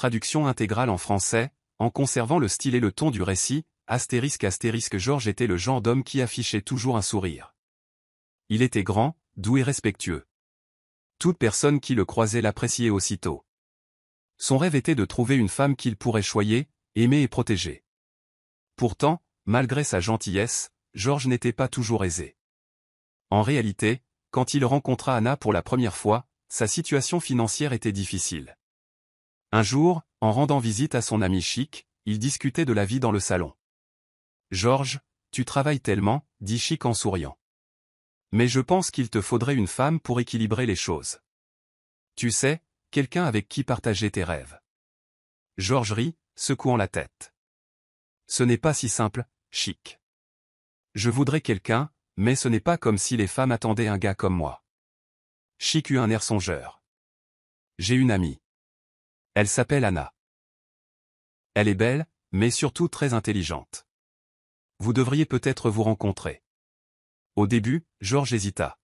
traduction intégrale en français, en conservant le style et le ton du récit, ***, Georges était le genre d'homme qui affichait toujours un sourire. Il était grand, doux et respectueux. Toute personne qui le croisait l'appréciait aussitôt. Son rêve était de trouver une femme qu'il pourrait choyer, aimer et protéger. Pourtant, malgré sa gentillesse, Georges n'était pas toujours aisé. En réalité, quand il rencontra Anna pour la première fois, sa situation financière était difficile. Un jour, en rendant visite à son ami Chic, il discutait de la vie dans le salon. « Georges, tu travailles tellement, » dit Chic en souriant. « Mais je pense qu'il te faudrait une femme pour équilibrer les choses. Tu sais, quelqu'un avec qui partager tes rêves. » Georges rit, secouant la tête. « Ce n'est pas si simple, Chic. Je voudrais quelqu'un, mais ce n'est pas comme si les femmes attendaient un gars comme moi. » Chic eut un air songeur. « J'ai une amie. Elle s'appelle Anna. Elle est belle, mais surtout très intelligente. Vous devriez peut-être vous rencontrer. » Au début, Georges hésita.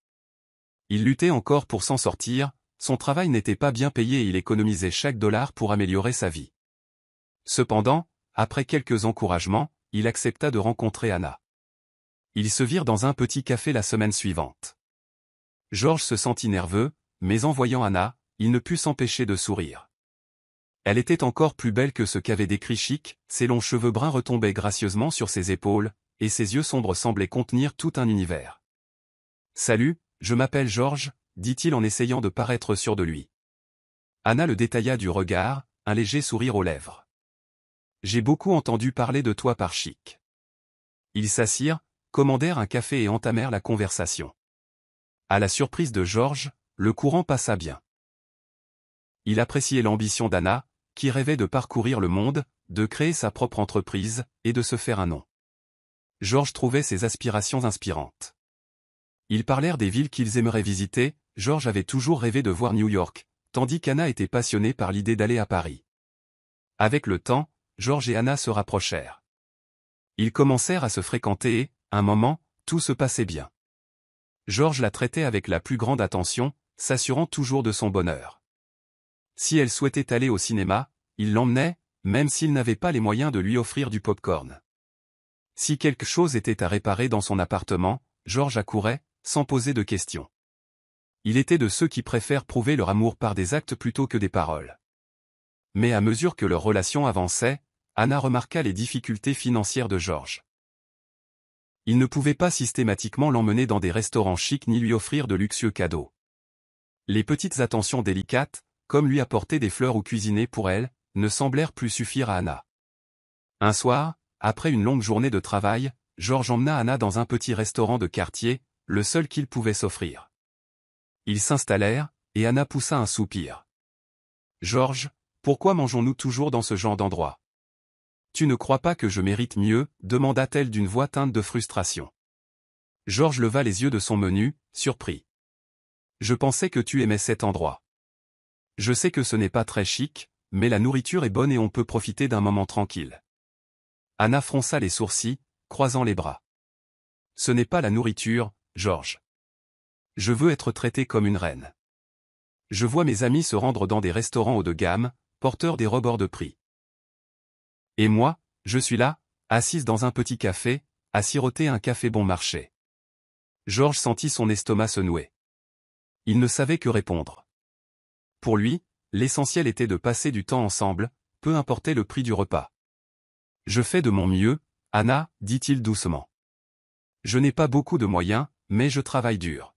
Il luttait encore pour s'en sortir, son travail n'était pas bien payé et il économisait chaque dollar pour améliorer sa vie. Cependant, après quelques encouragements, il accepta de rencontrer Anna. Ils se virent dans un petit café la semaine suivante. Georges se sentit nerveux, mais en voyant Anna, il ne put s'empêcher de sourire. Elle était encore plus belle que ce qu'avait décrit Chic, ses longs cheveux bruns retombaient gracieusement sur ses épaules, et ses yeux sombres semblaient contenir tout un univers. « Salut, je m'appelle Georges, » dit-il en essayant de paraître sûr de lui. Anna le détailla du regard, un léger sourire aux lèvres. « J'ai beaucoup entendu parler de toi par Chic. » Ils s'assirent, commandèrent un café et entamèrent la conversation. À la surprise de Georges, le courant passa bien. Il appréciait l'ambition d'Anna, qui rêvait de parcourir le monde, de créer sa propre entreprise, et de se faire un nom. Georges trouvait ses aspirations inspirantes. Ils parlèrent des villes qu'ils aimeraient visiter. Georges avait toujours rêvé de voir New York, tandis qu'Anna était passionnée par l'idée d'aller à Paris. Avec le temps, Georges et Anna se rapprochèrent. Ils commencèrent à se fréquenter et, un moment, tout se passait bien. Georges la traitait avec la plus grande attention, s'assurant toujours de son bonheur. Si elle souhaitait aller au cinéma, il l'emmenait, même s'il n'avait pas les moyens de lui offrir du pop-corn. Si quelque chose était à réparer dans son appartement, Georges accourait, sans poser de questions. Il était de ceux qui préfèrent prouver leur amour par des actes plutôt que des paroles. Mais à mesure que leur relation avançait, Anna remarqua les difficultés financières de Georges. Il ne pouvait pas systématiquement l'emmener dans des restaurants chics ni lui offrir de luxueux cadeaux. Les petites attentions délicates, comme lui apporter des fleurs ou cuisiner pour elle, ne semblèrent plus suffire à Anna. Un soir, après une longue journée de travail, Georges emmena Anna dans un petit restaurant de quartier, le seul qu'il pouvait s'offrir. Ils s'installèrent, et Anna poussa un soupir. « Georges, pourquoi mangeons-nous toujours dans ce genre d'endroit ? Tu ne crois pas que je mérite mieux ?» demanda-t-elle d'une voix teinte de frustration. Georges leva les yeux de son menu, surpris. « Je pensais que tu aimais cet endroit. Je sais que ce n'est pas très chic, mais la nourriture est bonne et on peut profiter d'un moment tranquille. » Anna fronça les sourcils, croisant les bras. « Ce n'est pas la nourriture, Georges. Je veux être traitée comme une reine. Je vois mes amis se rendre dans des restaurants haut de gamme, porteurs des rebords de prix. Et moi, je suis là, assise dans un petit café, à siroter un café bon marché. » Georges sentit son estomac se nouer. Il ne savait que répondre. Pour lui, l'essentiel était de passer du temps ensemble, peu importait le prix du repas. « Je fais de mon mieux, Anna, » dit-il doucement. « Je n'ai pas beaucoup de moyens, mais je travaille dur.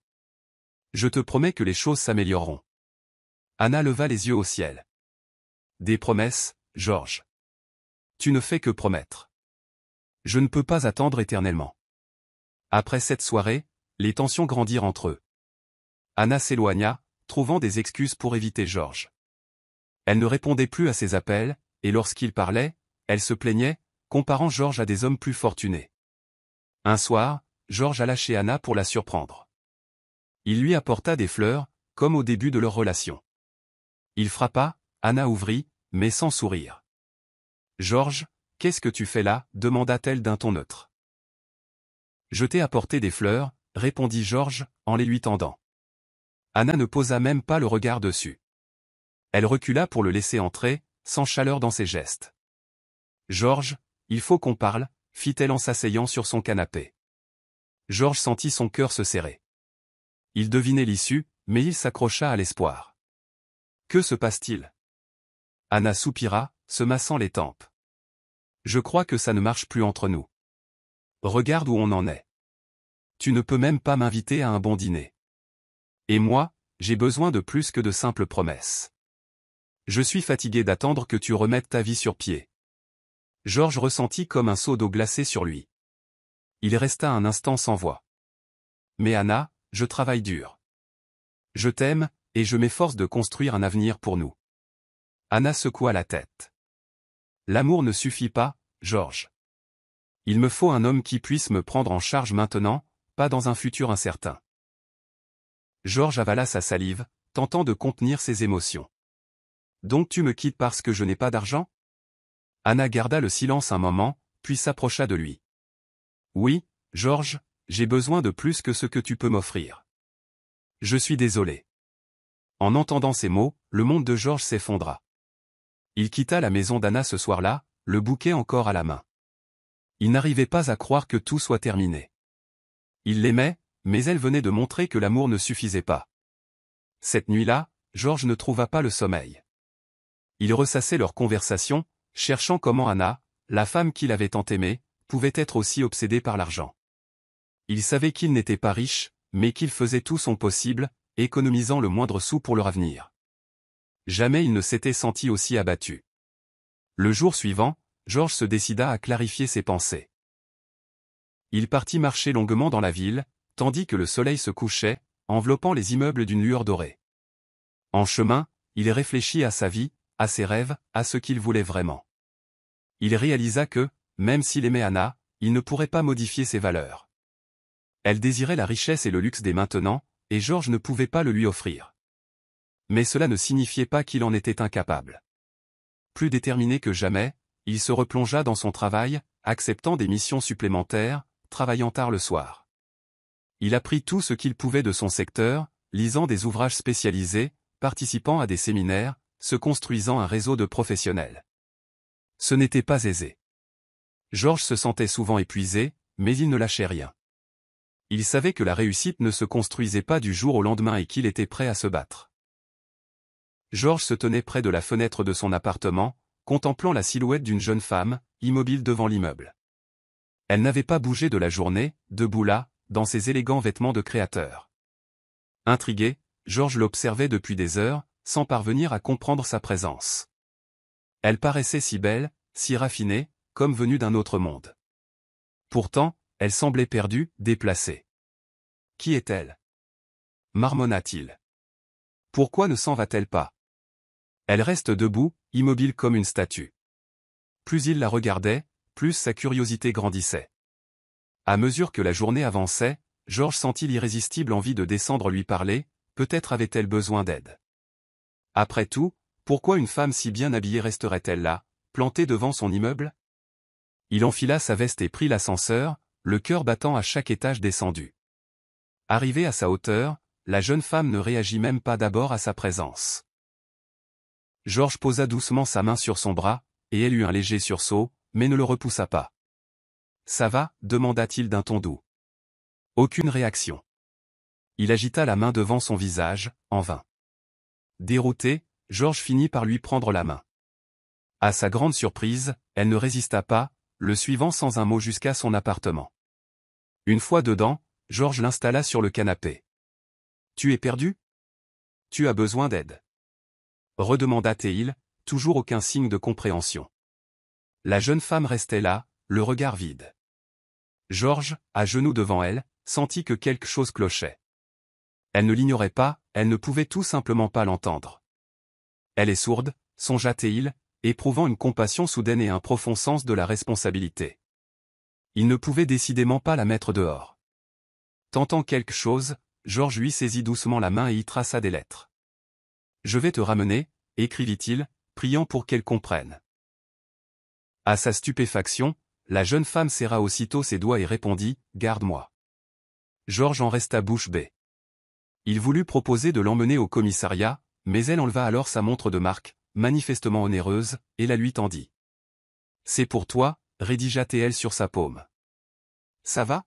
Je te promets que les choses s'amélioreront. » Anna leva les yeux au ciel. « Des promesses, Georges. Tu ne fais que promettre. Je ne peux pas attendre éternellement. » Après cette soirée, les tensions grandirent entre eux. Anna s'éloigna, trouvant des excuses pour éviter Georges. Elle ne répondait plus à ses appels, et lorsqu'il parlait, elle se plaignait, comparant Georges à des hommes plus fortunés. Un soir, Georges alla chez Anna pour la surprendre. Il lui apporta des fleurs, comme au début de leur relation. Il frappa, Anna ouvrit, mais sans sourire. « Georges, qu'est-ce que tu fais là ?» demanda-t-elle d'un ton neutre. « Je t'ai apporté des fleurs, » répondit Georges, en les lui tendant. Anna ne posa même pas le regard dessus. Elle recula pour le laisser entrer, sans chaleur dans ses gestes. « Georges, il faut qu'on parle, fit-elle en s'asseyant sur son canapé. Georges sentit son cœur se serrer. Il devinait l'issue, mais il s'accrocha à l'espoir. Que se passe-t-il? Anna soupira, se massant les tempes. Je crois que ça ne marche plus entre nous. Regarde où on en est. Tu ne peux même pas m'inviter à un bon dîner. Et moi, j'ai besoin de plus que de simples promesses. Je suis fatigué d'attendre que tu remettes ta vie sur pied. Georges ressentit comme un seau d'eau glacée sur lui. Il resta un instant sans voix. Mais Anna, je travaille dur. Je t'aime, et je m'efforce de construire un avenir pour nous. Anna secoua la tête. L'amour ne suffit pas, Georges. Il me faut un homme qui puisse me prendre en charge maintenant, pas dans un futur incertain. Georges avala sa salive, tentant de contenir ses émotions. Donc tu me quittes parce que je n'ai pas d'argent? Anna garda le silence un moment, puis s'approcha de lui. Oui, Georges, j'ai besoin de plus que ce que tu peux m'offrir. Je suis désolé. En entendant ces mots, le monde de Georges s'effondra. Il quitta la maison d'Anna ce soir-là, le bouquet encore à la main. Il n'arrivait pas à croire que tout soit terminé. Il l'aimait, mais elle venait de montrer que l'amour ne suffisait pas. Cette nuit-là, Georges ne trouva pas le sommeil. Il ressassait leur conversation, cherchant comment Anna, la femme qu'il avait tant aimée, pouvait être aussi obsédée par l'argent. Il savait qu'il n'était pas riche, mais qu'il faisait tout son possible, économisant le moindre sou pour leur avenir. Jamais il ne s'était senti aussi abattu. Le jour suivant, Georges se décida à clarifier ses pensées. Il partit marcher longuement dans la ville, tandis que le soleil se couchait, enveloppant les immeubles d'une lueur dorée. En chemin, il réfléchit à sa vie, à ses rêves, à ce qu'il voulait vraiment. Il réalisa que, même s'il aimait Anna, il ne pourrait pas modifier ses valeurs. Elle désirait la richesse et le luxe dès maintenant, et Georges ne pouvait pas le lui offrir. Mais cela ne signifiait pas qu'il en était incapable. Plus déterminé que jamais, il se replongea dans son travail, acceptant des missions supplémentaires, travaillant tard le soir. Il apprit tout ce qu'il pouvait de son secteur, lisant des ouvrages spécialisés, participant à des séminaires, se construisant un réseau de professionnels. Ce n'était pas aisé. Georges se sentait souvent épuisé, mais il ne lâchait rien. Il savait que la réussite ne se construisait pas du jour au lendemain et qu'il était prêt à se battre. Georges se tenait près de la fenêtre de son appartement, contemplant la silhouette d'une jeune femme, immobile devant l'immeuble. Elle n'avait pas bougé de la journée, debout là, dans ses élégants vêtements de créateur. Intrigué, Georges l'observait depuis des heures, sans parvenir à comprendre sa présence. Elle paraissait si belle, si raffinée, comme venue d'un autre monde. Pourtant, elle semblait perdue, déplacée. Qui est-elle? Marmonna-t-il. Pourquoi ne s'en va-t-elle pas? Elle reste debout, immobile comme une statue. Plus il la regardait, plus sa curiosité grandissait. À mesure que la journée avançait, Georges sentit l'irrésistible envie de descendre lui parler, peut-être avait-elle besoin d'aide. Après tout, pourquoi une femme si bien habillée resterait-elle là, plantée devant son immeuble? Il enfila sa veste et prit l'ascenseur, le cœur battant à chaque étage descendu. Arrivée à sa hauteur, la jeune femme ne réagit même pas d'abord à sa présence. Georges posa doucement sa main sur son bras, et elle eut un léger sursaut, mais ne le repoussa pas. « Ça va » demanda-t-il d'un ton doux. Aucune réaction. Il agita la main devant son visage, en vain. Dérouté, Georges finit par lui prendre la main. À sa grande surprise, elle ne résista pas, le suivant sans un mot jusqu'à son appartement. Une fois dedans, Georges l'installa sur le canapé. « Tu es perdu? Tu as besoin d'aide ?» redemanda-t-il, toujours aucun signe de compréhension. La jeune femme restait là, le regard vide. Georges, à genoux devant elle, sentit que quelque chose clochait. Elle ne l'ignorait pas, elle ne pouvait tout simplement pas l'entendre. Elle est sourde, songea-t-il, éprouvant une compassion soudaine et un profond sens de la responsabilité. Il ne pouvait décidément pas la mettre dehors. Tentant quelque chose, Georges lui saisit doucement la main et y traça des lettres. « Je vais te ramener » écrivit-il, priant pour qu'elle comprenne. À sa stupéfaction, la jeune femme serra aussitôt ses doigts et répondit « Garde-moi ». Georges en resta bouche bée. Il voulut proposer de l'emmener au commissariat, mais elle enleva alors sa montre de marque, manifestement onéreuse, et la lui tendit. « C'est pour toi », rédigea-t-elle sur sa paume. « Ça va ?»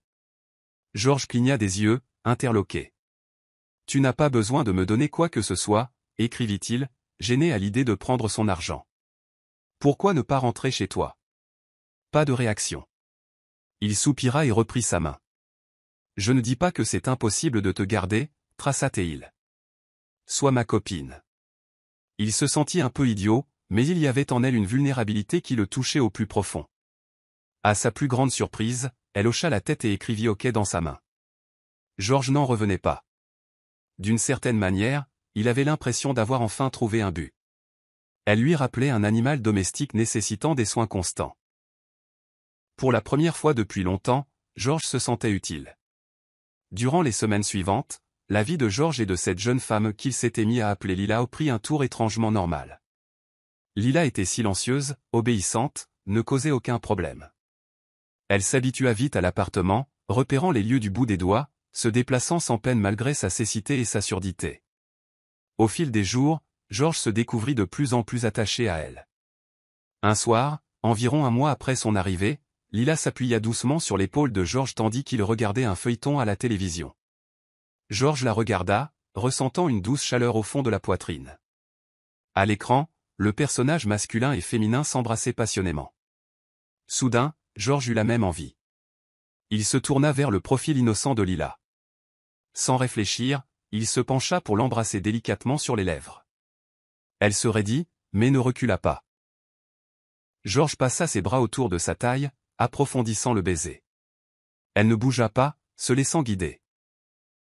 Georges cligna des yeux, interloqué. « Tu n'as pas besoin de me donner quoi que ce soit, » écrivit-il, gêné à l'idée de prendre son argent. « Pourquoi ne pas rentrer chez toi ?» Pas de réaction. Il soupira et reprit sa main. « Je ne dis pas que c'est impossible de te garder, » traça-t-il. « Sois ma copine. » Il se sentit un peu idiot, mais il y avait en elle une vulnérabilité qui le touchait au plus profond. À sa plus grande surprise, elle hocha la tête et écrivit OK dans sa main. Georges n'en revenait pas. D'une certaine manière, il avait l'impression d'avoir enfin trouvé un but. Elle lui rappelait un animal domestique nécessitant des soins constants. Pour la première fois depuis longtemps, Georges se sentait utile. Durant les semaines suivantes, la vie de Georges et de cette jeune femme qu'il s'était mis à appeler Lila prit un tour étrangement normal. Lila était silencieuse, obéissante, ne causait aucun problème. Elle s'habitua vite à l'appartement, repérant les lieux du bout des doigts, se déplaçant sans peine malgré sa cécité et sa surdité. Au fil des jours, Georges se découvrit de plus en plus attaché à elle. Un soir, environ un mois après son arrivée, Lila s'appuya doucement sur l'épaule de Georges tandis qu'il regardait un feuilleton à la télévision. Georges la regarda, ressentant une douce chaleur au fond de la poitrine. À l'écran, le personnage masculin et féminin s'embrassaient passionnément. Soudain, Georges eut la même envie. Il se tourna vers le profil innocent de Lila. Sans réfléchir, il se pencha pour l'embrasser délicatement sur les lèvres. Elle se raidit, mais ne recula pas. Georges passa ses bras autour de sa taille, approfondissant le baiser. Elle ne bougea pas, se laissant guider.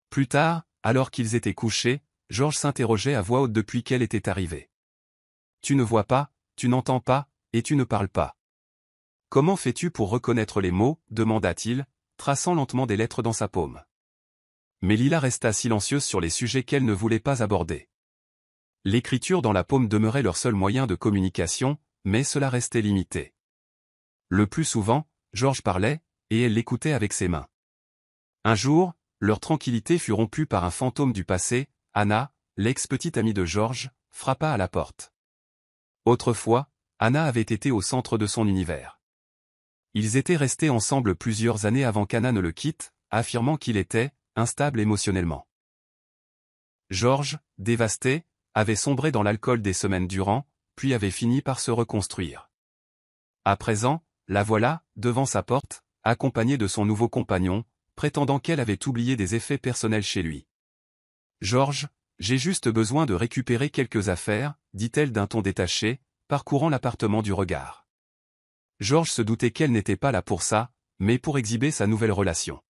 Plus tard, alors qu'ils étaient couchés, Georges s'interrogeait à voix haute depuis qu'elle était arrivée. « Tu ne vois pas, tu n'entends pas, et tu ne parles pas. Comment fais-tu pour reconnaître les mots ?» demanda-t-il, traçant lentement des lettres dans sa paume. Mais Lila resta silencieuse sur les sujets qu'elle ne voulait pas aborder. L'écriture dans la paume demeurait leur seul moyen de communication, mais cela restait limité. Le plus souvent, Georges parlait, et elle l'écoutait avec ses mains. Un jour, leur tranquillité fut rompue par un fantôme du passé. Anna, l'ex-petite amie de Georges, frappa à la porte. Autrefois, Anna avait été au centre de son univers. Ils étaient restés ensemble plusieurs années avant qu'Anna ne le quitte, affirmant qu'il était instable émotionnellement. Georges, dévasté, avait sombré dans l'alcool des semaines durant, puis avait fini par se reconstruire. À présent, la voilà, devant sa porte, accompagnée de son nouveau compagnon, prétendant qu'elle avait oublié des effets personnels chez lui. « Georges, j'ai juste besoin de récupérer quelques affaires, » dit-elle d'un ton détaché, parcourant l'appartement du regard. Georges se doutait qu'elle n'était pas là pour ça, mais pour exhiber sa nouvelle relation.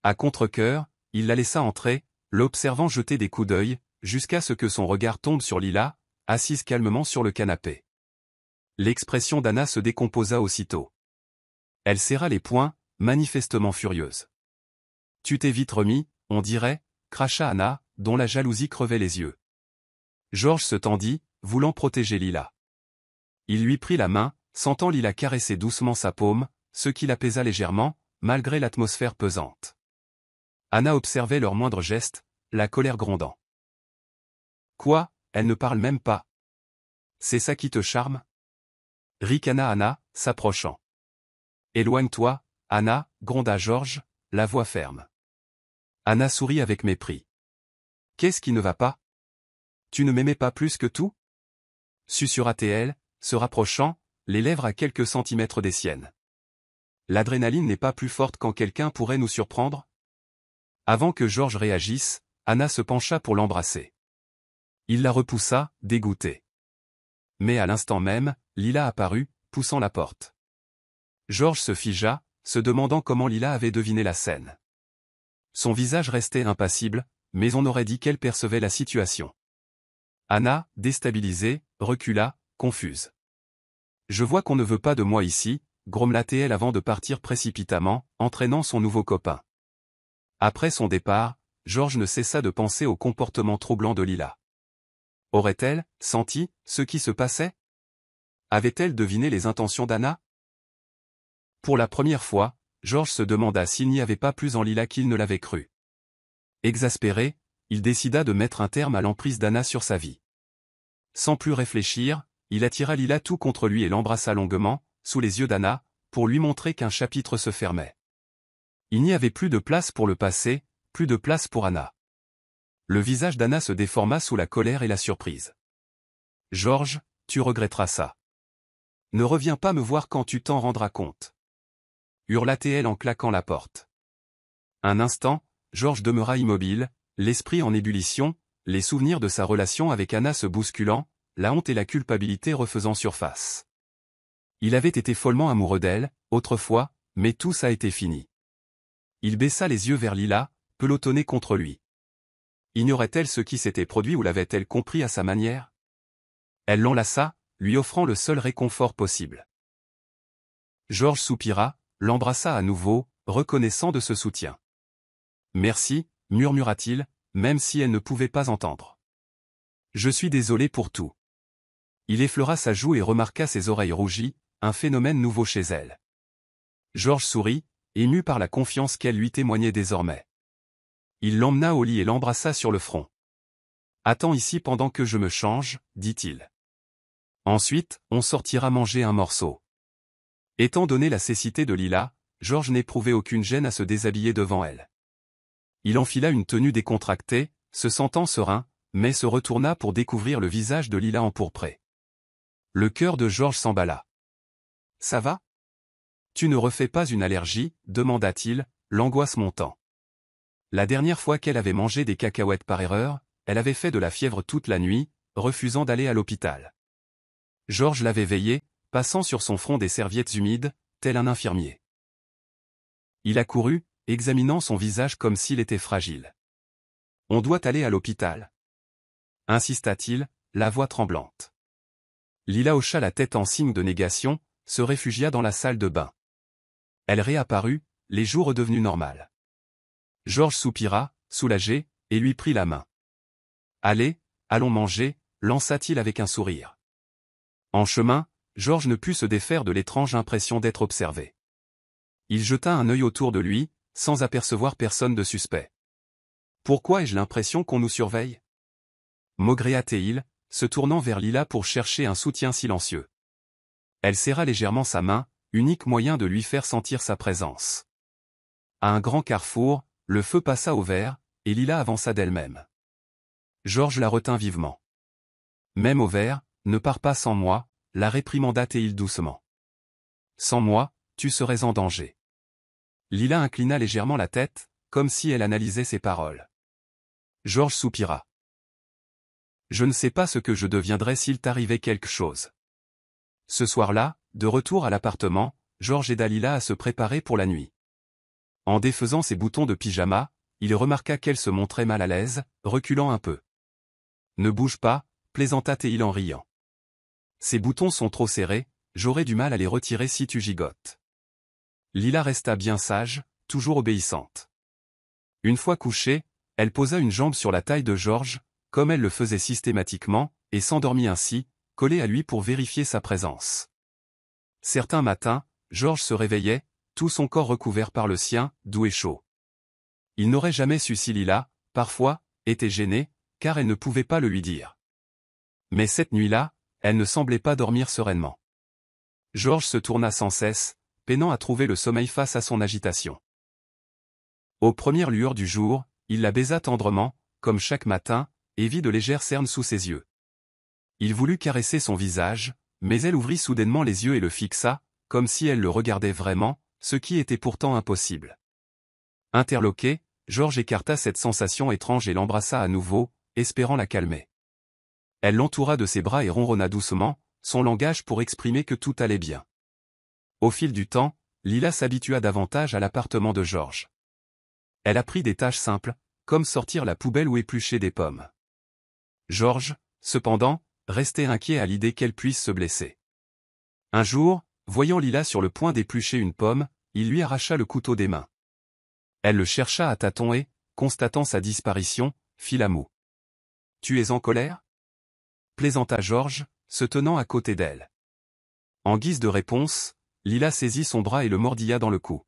À contre-cœur, il la laissa entrer, l'observant jeter des coups d'œil, jusqu'à ce que son regard tombe sur Lila, assise calmement sur le canapé. L'expression d'Anna se décomposa aussitôt. Elle serra les poings, manifestement furieuse. « Tu t'es vite remis, on dirait », cracha Anna, dont la jalousie crevait les yeux. Georges se tendit, voulant protéger Lila. Il lui prit la main, sentant Lila caresser doucement sa paume, ce qui l'apaisa légèrement, malgré l'atmosphère pesante. Anna observait leurs moindres gestes, la colère grondant. « Quoi, elle ne parle même pas. C'est ça qui te charme ?» ricana Anna, s'approchant. « Éloigne-toi, Anna », gronda Georges, la voix ferme. Anna sourit avec mépris. « Qu'est-ce qui ne va pas ? Tu ne m'aimais pas plus que tout ?» susurra-t-elle, se rapprochant, les lèvres à quelques centimètres des siennes. « L'adrénaline n'est pas plus forte quand quelqu'un pourrait nous surprendre ?» Avant que Georges réagisse, Anna se pencha pour l'embrasser. Il la repoussa, dégoûté. Mais à l'instant même, Lila apparut, poussant la porte. Georges se figea, se demandant comment Lila avait deviné la scène. Son visage restait impassible, mais on aurait dit qu'elle percevait la situation. Anna, déstabilisée, recula, confuse. « Je vois qu'on ne veut pas de moi ici », grommela-t-elle avant de partir précipitamment, entraînant son nouveau copain. Après son départ, Georges ne cessa de penser au comportement troublant de Lila. Aurait-elle senti ce qui se passait? Avait-elle deviné les intentions d'Anna? Pour la première fois, Georges se demanda s'il n'y avait pas plus en Lila qu'il ne l'avait cru. Exaspéré, il décida de mettre un terme à l'emprise d'Anna sur sa vie. Sans plus réfléchir, il attira Lila tout contre lui et l'embrassa longuement, sous les yeux d'Anna, pour lui montrer qu'un chapitre se fermait. Il n'y avait plus de place pour le passé, plus de place pour Anna. Le visage d'Anna se déforma sous la colère et la surprise. « Georges, tu regretteras ça. Ne reviens pas me voir quand tu t'en rendras compte. » hurla-t-elle en claquant la porte. Un instant, Georges demeura immobile, l'esprit en ébullition, les souvenirs de sa relation avec Anna se bousculant, la honte et la culpabilité refaisant surface. Il avait été follement amoureux d'elle, autrefois, mais tout ça était fini. Il baissa les yeux vers Lila, pelotonnée contre lui. Ignorait-elle ce qui s'était produit ou l'avait-elle compris à sa manière? Elle l'enlaça, lui offrant le seul réconfort possible. Georges soupira, l'embrassa à nouveau, reconnaissant de ce soutien. « Merci, murmura-t-il, même si elle ne pouvait pas entendre. Je suis désolé pour tout. » Il effleura sa joue et remarqua ses oreilles rougies, un phénomène nouveau chez elle. Georges sourit, ému par la confiance qu'elle lui témoignait désormais. Il l'emmena au lit et l'embrassa sur le front. « Attends ici pendant que je me change, dit-il. Ensuite, on sortira manger un morceau. » Étant donné la cécité de Lila, Georges n'éprouvait aucune gêne à se déshabiller devant elle. Il enfila une tenue décontractée, se sentant serein, mais se retourna pour découvrir le visage de Lila empourpré. Le cœur de Georges s'emballa. « Ça va? Tu ne refais pas une allergie ?» demanda-t-il, l'angoisse montant. La dernière fois qu'elle avait mangé des cacahuètes par erreur, elle avait fait de la fièvre toute la nuit, refusant d'aller à l'hôpital. Georges l'avait veillée, passant sur son front des serviettes humides, tel un infirmier. Il accourut, examinant son visage comme s'il était fragile. « On doit aller à l'hôpital. » insista-t-il, la voix tremblante. Lila hocha la tête en signe de négation, se réfugia dans la salle de bain. Elle réapparut, les joues redevenues normales. Georges soupira, soulagé, et lui prit la main. « Allez, allons manger » lança-t-il avec un sourire. En chemin, Georges ne put se défaire de l'étrange impression d'être observé. Il jeta un œil autour de lui, sans apercevoir personne de suspect. « Pourquoi ai-je l'impression qu'on nous surveille ?» maugréa-t-il, se tournant vers Lila pour chercher un soutien silencieux. Elle serra légèrement sa main, unique moyen de lui faire sentir sa présence. À un grand carrefour, le feu passa au vert, et Lila avança d'elle-même. Georges la retint vivement. « Même au vert, ne pars pas sans moi » la réprimanda-t-il doucement. « Sans moi, tu serais en danger. » Lila inclina légèrement la tête, comme si elle analysait ses paroles. Georges soupira. « Je ne sais pas ce que je deviendrais s'il t'arrivait quelque chose. » Ce soir-là, de retour à l'appartement, Georges aida Lila à se préparer pour la nuit. En défaisant ses boutons de pyjama, il remarqua qu'elle se montrait mal à l'aise, reculant un peu. « Ne bouge pas, plaisanta-t-il en riant. Ces boutons sont trop serrés, j'aurai du mal à les retirer si tu gigotes. » Lila resta bien sage, toujours obéissante. Une fois couchée, elle posa une jambe sur la taille de Georges, comme elle le faisait systématiquement, et s'endormit ainsi, collée à lui pour vérifier sa présence. Certains matins, Georges se réveillait, tout son corps recouvert par le sien, doux et chaud. Il n'aurait jamais su si Lila, parfois, était gênée, car elle ne pouvait pas le lui dire. Mais cette nuit-là, elle ne semblait pas dormir sereinement. Georges se tourna sans cesse, peinant à trouver le sommeil face à son agitation. Aux premières lueurs du jour, il la baisa tendrement, comme chaque matin, et vit de légères cernes sous ses yeux. Il voulut caresser son visage, mais elle ouvrit soudainement les yeux et le fixa, comme si elle le regardait vraiment, ce qui était pourtant impossible. Interloqué, Georges écarta cette sensation étrange et l'embrassa à nouveau, espérant la calmer. Elle l'entoura de ses bras et ronronna doucement, son langage pour exprimer que tout allait bien. Au fil du temps, Lila s'habitua davantage à l'appartement de Georges. Elle apprit des tâches simples, comme sortir la poubelle ou éplucher des pommes. Georges, cependant, restait inquiet à l'idée qu'elle puisse se blesser. Un jour, voyant Lila sur le point d'éplucher une pomme, il lui arracha le couteau des mains. Elle le chercha à tâtons et, constatant sa disparition, fit la moue. « Tu es en colère ?» plaisanta Georges, se tenant à côté d'elle. En guise de réponse, Lila saisit son bras et le mordilla dans le cou.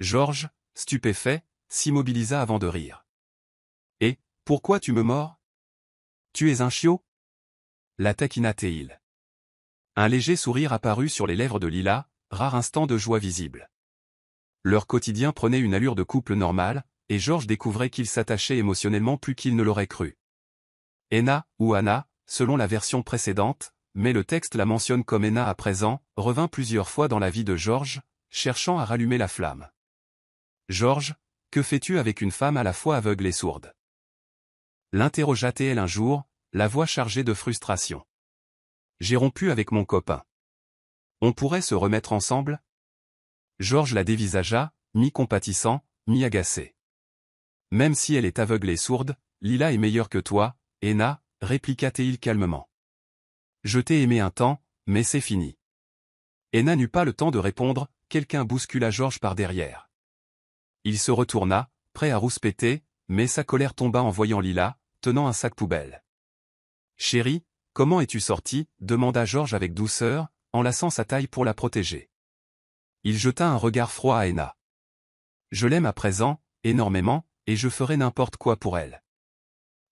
Georges, stupéfait, s'immobilisa avant de rire. « Et, pourquoi tu me mords ? Tu es un chiot ? la taquina-t-il. Un léger sourire apparut sur les lèvres de Lila, rare instant de joie visible. Leur quotidien prenait une allure de couple normal, et Georges découvrait qu'ils s'attachaient émotionnellement plus qu'il ne l'aurait cru. Enna, ou Anna, selon la version précédente, mais le texte la mentionne comme Enna à présent, revint plusieurs fois dans la vie de Georges, cherchant à rallumer la flamme. Georges, que fais-tu avec une femme à la fois aveugle et sourde? L'interrogea-t-elle un jour, la voix chargée de frustration. J'ai rompu avec mon copain. On pourrait se remettre ensemble? Georges la dévisagea, mi-compatissant, mi-agacé. Même si elle est aveugle et sourde, Lila est meilleure que toi, Enna, répliqua-t-il calmement. Je t'ai aimé un temps, mais c'est fini. Enna n'eut pas le temps de répondre, quelqu'un bouscula Georges par derrière. Il se retourna, prêt à rouspéter, mais sa colère tomba en voyant Lila, tenant un sac poubelle. Chérie, comment es-tu sortie? Demanda Georges avec douceur, enlaçant sa taille pour la protéger. Il jeta un regard froid à Enna. Je l'aime à présent, énormément, et je ferai n'importe quoi pour elle.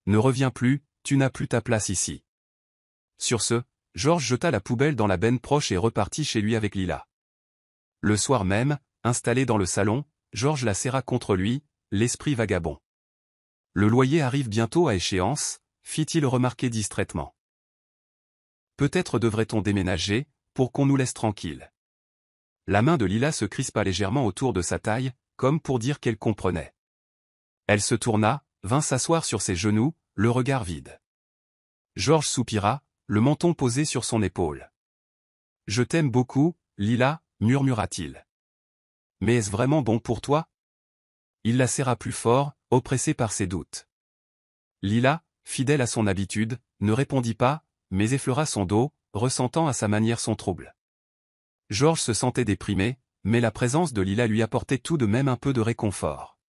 Ne reviens plus, tu n'as plus ta place ici. Sur ce, Georges jeta la poubelle dans la benne proche et repartit chez lui avec Lila. Le soir même, installé dans le salon, Georges la serra contre lui, l'esprit vagabond. Le loyer arrive bientôt à échéance, fit-il remarquer distraitement. Peut-être devrait-on déménager, pour qu'on nous laisse tranquilles. La main de Lila se crispa légèrement autour de sa taille, comme pour dire qu'elle comprenait. Elle se tourna, vint s'asseoir sur ses genoux, le regard vide. Georges soupira, le menton posé sur son épaule. « Je t'aime beaucoup, Lila, murmura-t-il. Mais est-ce vraiment bon pour toi? Il la serra plus fort, oppressé par ses doutes. Lila, fidèle à son habitude, ne répondit pas, mais effleura son dos, ressentant à sa manière son trouble. Georges se sentait déprimé, mais la présence de Lila lui apportait tout de même un peu de réconfort.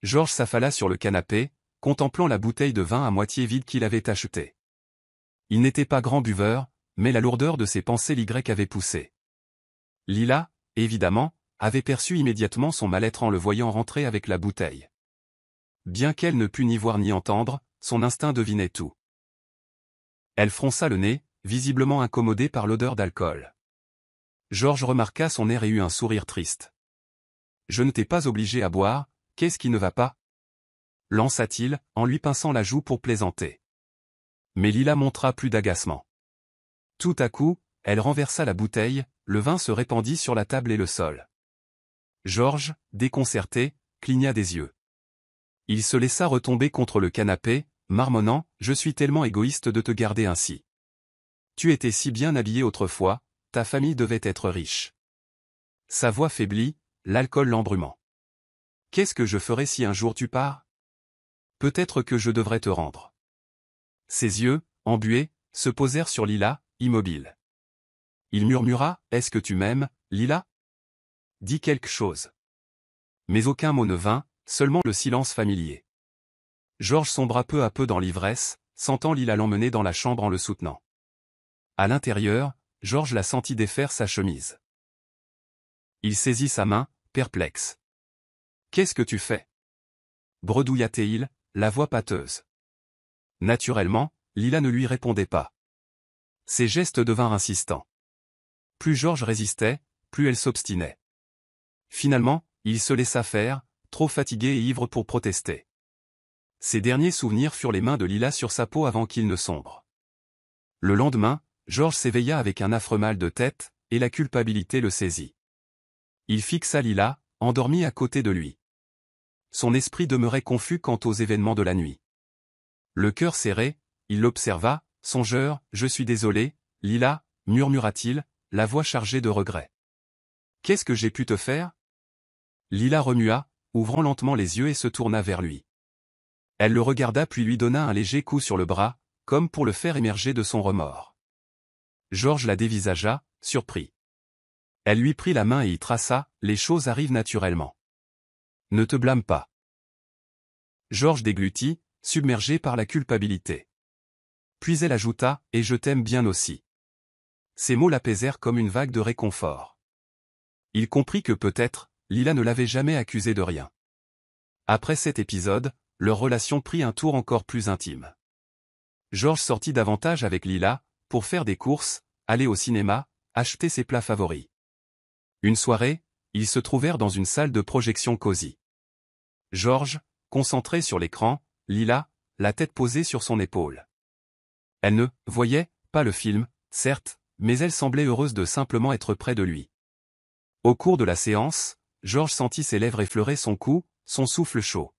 Georges s'affala sur le canapé, contemplant la bouteille de vin à moitié vide qu'il avait achetée. Il n'était pas grand buveur, mais la lourdeur de ses pensées l'Y avait poussé. Lila, évidemment, avait perçu immédiatement son mal-être en le voyant rentrer avec la bouteille. Bien qu'elle ne pût ni voir ni entendre, son instinct devinait tout. Elle fronça le nez, visiblement incommodée par l'odeur d'alcool. Georges remarqua son air et eut un sourire triste. « Je ne t'ai pas obligé à boire, qu'est-ce qui ne va pas ?» lança-t-il, en lui pinçant la joue pour plaisanter. Mais Lila montra plus d'agacement. Tout à coup, elle renversa la bouteille, le vin se répandit sur la table et le sol. Georges, déconcerté, cligna des yeux. Il se laissa retomber contre le canapé, marmonnant « Je suis tellement égoïste de te garder ainsi. Tu étais si bien habillé autrefois, ta famille devait être riche. » Sa voix faiblit, l'alcool l'embrumant. « Qu'est-ce que je ferais si un jour tu pars? Peut-être que je devrais te rendre. » Ses yeux, embués, se posèrent sur Lila, immobile. Il murmura « Est-ce que tu m'aimes, Lila ?» Dis quelque chose. Mais aucun mot ne vint, seulement le silence familier. Georges sombra peu à peu dans l'ivresse, sentant Lila l'emmener dans la chambre en le soutenant. À l'intérieur, Georges la sentit défaire sa chemise. Il saisit sa main, perplexe. « Qu'est-ce que tu fais ?» bredouilla-t-il, la voix pâteuse. Naturellement, Lila ne lui répondait pas. Ses gestes devinrent insistants. Plus Georges résistait, plus elle s'obstinait. Finalement, il se laissa faire, trop fatigué et ivre pour protester. Ses derniers souvenirs furent les mains de Lila sur sa peau avant qu'il ne sombre. Le lendemain, Georges s'éveilla avec un affreux mal de tête, et la culpabilité le saisit. Il fixa Lila, endormie à côté de lui. Son esprit demeurait confus quant aux événements de la nuit. Le cœur serré, il l'observa, songeur, « Je suis désolé, Lila, » murmura-t-il, la voix chargée de regret. « Qu'est-ce que j'ai pu te faire ?» Lila remua, ouvrant lentement les yeux et se tourna vers lui. Elle le regarda puis lui donna un léger coup sur le bras, comme pour le faire émerger de son remords. Georges la dévisagea, surpris. Elle lui prit la main et y traça, « Les choses arrivent naturellement. Ne te blâme pas. » Georges déglutit, submergé par la culpabilité. Puis elle ajouta, « Et je t'aime bien aussi. » Ces mots l'apaisèrent comme une vague de réconfort. Il comprit que peut-être, Lila ne l'avait jamais accusé de rien. Après cet épisode, leur relation prit un tour encore plus intime. Georges sortit davantage avec Lila, pour faire des courses, aller au cinéma, acheter ses plats favoris. Une soirée, ils se trouvèrent dans une salle de projection cosy. Georges, concentré sur l'écran, Lila, la tête posée sur son épaule. Elle ne voyait pas le film, certes, mais elle semblait heureuse de simplement être près de lui. Au cours de la séance, Georges sentit ses lèvres effleurer son cou, son souffle chaud.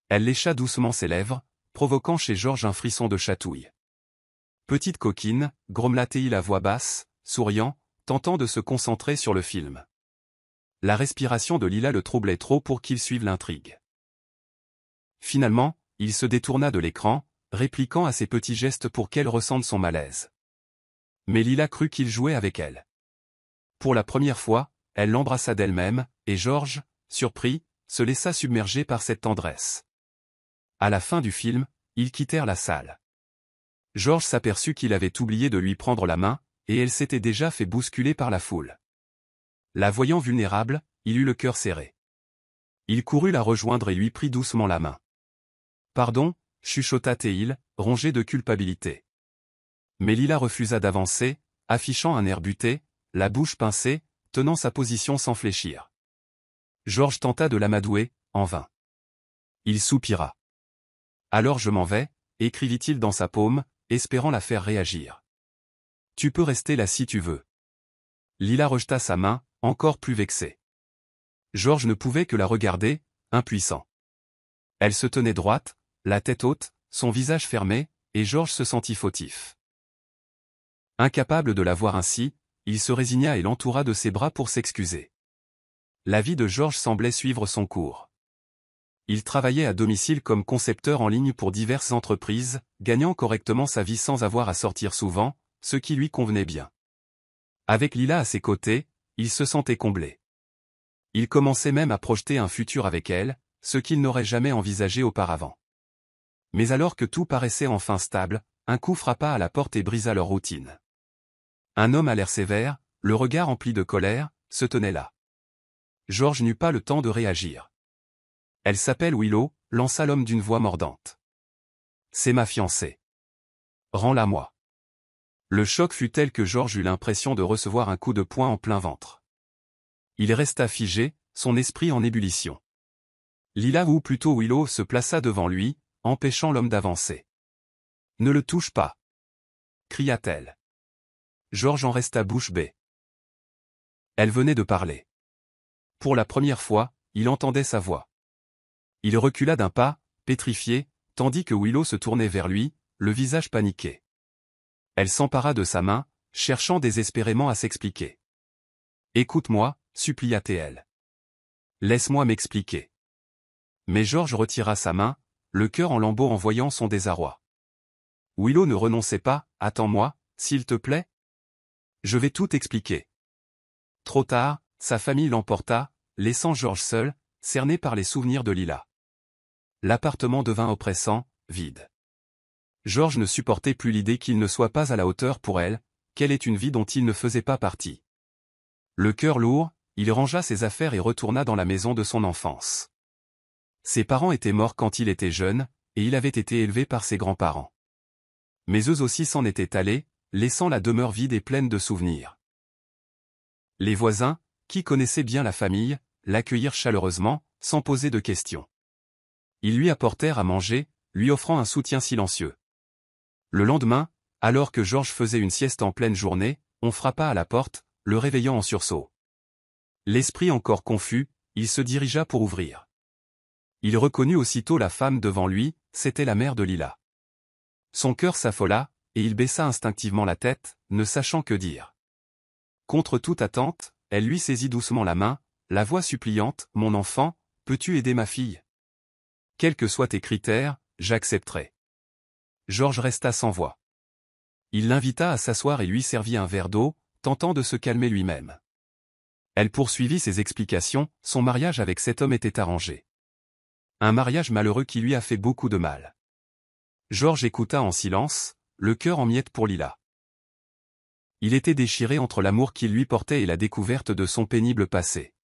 Elle lécha doucement ses lèvres, provoquant chez Georges un frisson de chatouille. Petite coquine, grommela-t-il à voix basse, souriant, tentant de se concentrer sur le film. La respiration de Lila le troublait trop pour qu'il suive l'intrigue. Finalement, il se détourna de l'écran, répliquant à ses petits gestes pour qu'elle ressente son malaise. Mais Lila crut qu'il jouait avec elle. Pour la première fois, elle l'embrassa d'elle-même, et Georges, surpris, se laissa submerger par cette tendresse. À la fin du film, ils quittèrent la salle. Georges s'aperçut qu'il avait oublié de lui prendre la main, et elle s'était déjà fait bousculer par la foule. La voyant vulnérable, il eut le cœur serré. Il courut la rejoindre et lui prit doucement la main. « Pardon » chuchota-t-il, rongé de culpabilité. Mais Lila refusa d'avancer, affichant un air buté, la bouche pincée, tenant sa position sans fléchir. Georges tenta de l'amadouer, en vain. Il soupira. « Alors je m'en vais » écrivit-il dans sa paume, espérant la faire réagir. « Tu peux rester là si tu veux. » Lila rejeta sa main, encore plus vexée. Georges ne pouvait que la regarder, impuissant. Elle se tenait droite, la tête haute, son visage fermé, et Georges se sentit fautif. Incapable de la voir ainsi, il se résigna et l'entoura de ses bras pour s'excuser. La vie de Georges semblait suivre son cours. Il travaillait à domicile comme concepteur en ligne pour diverses entreprises, gagnant correctement sa vie sans avoir à sortir souvent, ce qui lui convenait bien. Avec Lila à ses côtés, il se sentait comblé. Il commençait même à projeter un futur avec elle, ce qu'il n'aurait jamais envisagé auparavant. Mais alors que tout paraissait enfin stable, un coup frappa à la porte et brisa leur routine. Un homme à l'air sévère, le regard empli de colère, se tenait là. Georges n'eut pas le temps de réagir. « Elle s'appelle Willow », lança l'homme d'une voix mordante. « C'est ma fiancée. Rends-la-moi. » Le choc fut tel que Georges eut l'impression de recevoir un coup de poing en plein ventre. Il resta figé, son esprit en ébullition. Lila ou plutôt Willow se plaça devant lui, empêchant l'homme d'avancer. « Ne le touche pas !» cria-t-elle. Georges en resta bouche bée. Elle venait de parler. Pour la première fois, il entendait sa voix. Il recula d'un pas, pétrifié, tandis que Willow se tournait vers lui, le visage paniqué. Elle s'empara de sa main, cherchant désespérément à s'expliquer. « Écoute-moi » supplia-t-elle. « Laisse-moi m'expliquer. » Mais Georges retira sa main, le cœur en lambeaux en voyant son désarroi. Willow ne renonçait pas. « Attends-moi, s'il te plaît. Je vais tout expliquer. » Trop tard, sa famille l'emporta, laissant Georges seul, cerné par les souvenirs de Lila. L'appartement devint oppressant, vide. Georges ne supportait plus l'idée qu'il ne soit pas à la hauteur pour elle, qu'elle ait une vie dont il ne faisait pas partie. Le cœur lourd, il rangea ses affaires et retourna dans la maison de son enfance. Ses parents étaient morts quand il était jeune, et il avait été élevé par ses grands-parents. Mais eux aussi s'en étaient allés, laissant la demeure vide et pleine de souvenirs. Les voisins, qui connaissaient bien la famille, l'accueillirent chaleureusement, sans poser de questions. Ils lui apportèrent à manger, lui offrant un soutien silencieux. Le lendemain, alors que Georges faisait une sieste en pleine journée, on frappa à la porte, le réveillant en sursaut. L'esprit encore confus, il se dirigea pour ouvrir. Il reconnut aussitôt la femme devant lui, c'était la mère de Lila. Son cœur s'affola, et il baissa instinctivement la tête, ne sachant que dire. Contre toute attente, elle lui saisit doucement la main, la voix suppliante, « Mon enfant, peux-tu aider ma fille ? Quels que soient tes critères, j'accepterai. » Georges resta sans voix. Il l'invita à s'asseoir et lui servit un verre d'eau, tentant de se calmer lui-même. Elle poursuivit ses explications, son mariage avec cet homme était arrangé. Un mariage malheureux qui lui a fait beaucoup de mal. Georges écouta en silence, le cœur en miettes pour Lila. Il était déchiré entre l'amour qu'il lui portait et la découverte de son pénible passé.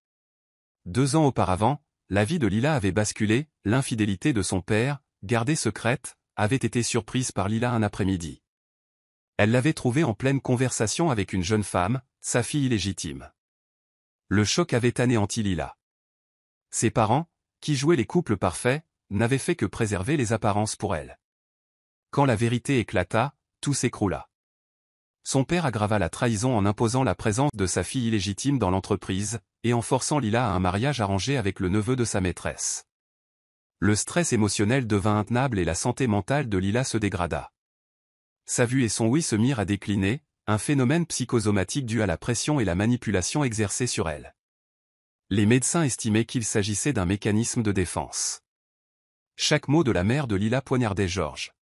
2 ans auparavant, la vie de Lila avait basculé, l'infidélité de son père, gardée secrète, avait été surprise par Lila un après-midi. Elle l'avait trouvée en pleine conversation avec une jeune femme, sa fille illégitime. Le choc avait anéanti Lila. Ses parents, qui jouaient les couples parfaits, n'avaient fait que préserver les apparences pour elle. Quand la vérité éclata, tout s'écroula. Son père aggrava la trahison en imposant la présence de sa fille illégitime dans l'entreprise, et en forçant Lila à un mariage arrangé avec le neveu de sa maîtresse. Le stress émotionnel devint intenable et la santé mentale de Lila se dégrada. Sa vue et son ouïe se mirent à décliner, un phénomène psychosomatique dû à la pression et la manipulation exercée sur elle. Les médecins estimaient qu'il s'agissait d'un mécanisme de défense. Chaque mot de la mère de Lila poignardait Georges.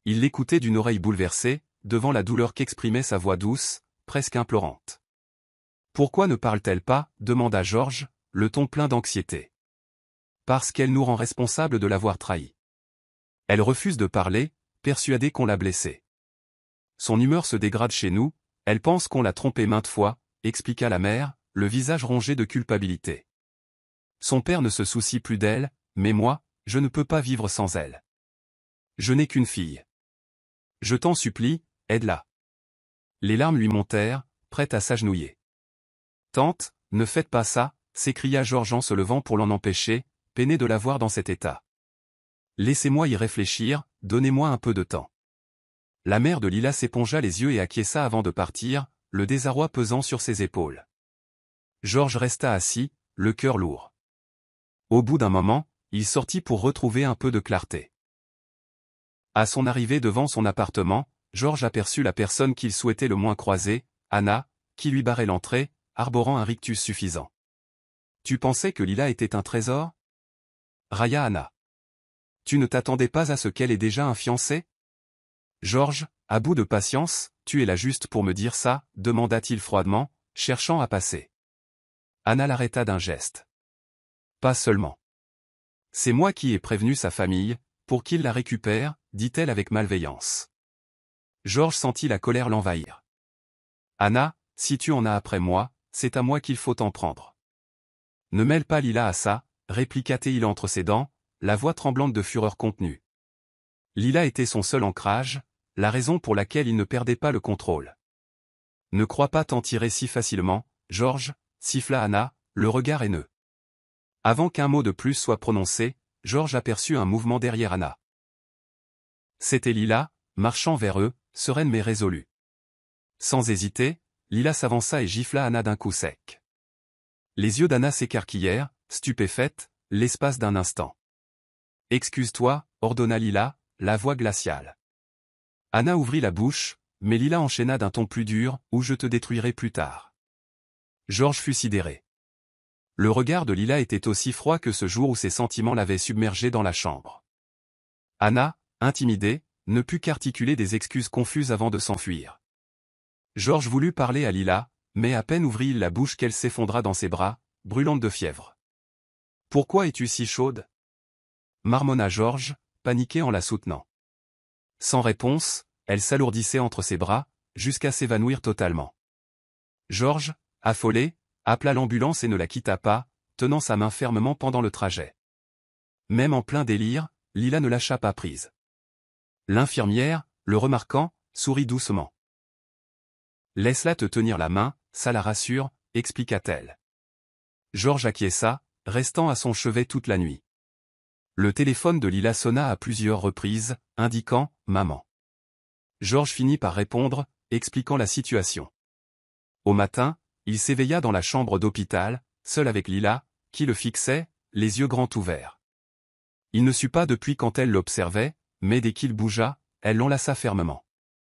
Il l'écoutait d'une oreille bouleversée, devant la douleur qu'exprimait sa voix douce, presque implorante. « Pourquoi ne parle-t-elle pas » demanda Georges, le ton plein d'anxiété. « Parce qu'elle nous rend responsables de l'avoir trahi. Elle refuse de parler, persuadée qu'on l'a blessée. Son humeur se dégrade chez nous, elle pense qu'on l'a trompée maintes fois, expliqua la mère, le visage rongé de culpabilité. Son père ne se soucie plus d'elle, mais moi, je ne peux pas vivre sans elle. Je n'ai qu'une fille. Je t'en supplie, aide-la. Les larmes lui montèrent, prête à s'agenouiller. Tante, ne faites pas ça, s'écria Georges en se levant pour l'en empêcher, peiné de la voir dans cet état. Laissez-moi y réfléchir, donnez-moi un peu de temps. La mère de Lila s'épongea les yeux et acquiesça avant de partir, le désarroi pesant sur ses épaules. Georges resta assis, le cœur lourd. Au bout d'un moment, il sortit pour retrouver un peu de clarté. À son arrivée devant son appartement, Georges aperçut la personne qu'il souhaitait le moins croiser, Anna, qui lui barrait l'entrée, arborant un rictus suffisant. « Tu pensais que Lila était un trésor » railla Anna. « Tu ne t'attendais pas à ce qu'elle ait déjà un fiancé » Georges, à bout de patience, « Tu es là juste pour me dire ça » demanda-t-il froidement, cherchant à passer. Anna l'arrêta d'un geste. « Pas seulement. C'est moi qui ai prévenu sa famille, pour qu'il la récupère, dit-elle avec malveillance. » Georges sentit la colère l'envahir. « Anna, si tu en as après moi, c'est à moi qu'il faut en prendre. » « Ne mêle pas Lila à ça, » répliqua-t-il entre ses dents, la voix tremblante de fureur contenue. Lila était son seul ancrage, la raison pour laquelle il ne perdait pas le contrôle. « Ne crois pas t'en tirer si facilement, Georges, » siffla Anna, le regard haineux. Avant qu'un mot de plus soit prononcé, Georges aperçut un mouvement derrière Anna. C'était Lila, marchant vers eux, sereine mais résolue. Sans hésiter, Lila s'avança et gifla Anna d'un coup sec. Les yeux d'Anna s'écarquillèrent, stupéfaite, l'espace d'un instant. « Excuse-toi » ordonna Lila, la voix glaciale. Anna ouvrit la bouche, mais Lila enchaîna d'un ton plus dur, « Ou je te détruirai plus tard. » Georges fut sidéré. Le regard de Lila était aussi froid que ce jour où ses sentiments l'avaient submergé dans la chambre. Anna, intimidée, ne put qu'articuler des excuses confuses avant de s'enfuir. Georges voulut parler à Lila, mais à peine ouvrit-il la bouche qu'elle s'effondra dans ses bras, brûlante de fièvre. « Pourquoi es-tu si chaude » marmonna Georges, paniqué en la soutenant. Sans réponse, elle s'alourdissait entre ses bras, jusqu'à s'évanouir totalement. Georges, affolé, appela l'ambulance et ne la quitta pas, tenant sa main fermement pendant le trajet. Même en plein délire, Lila ne lâcha pas prise. L'infirmière, le remarquant, sourit doucement. « Laisse-la te tenir la main, ça la rassure, » expliqua-t-elle. Georges acquiesça, restant à son chevet toute la nuit. Le téléphone de Lila sonna à plusieurs reprises, indiquant « Maman ». Georges finit par répondre, expliquant la situation. Au matin, il s'éveilla dans la chambre d'hôpital, seul avec Lila, qui le fixait, les yeux grands ouverts. Il ne sut pas depuis quand elle l'observait, mais dès qu'il bougea, elle l'enlaça fermement.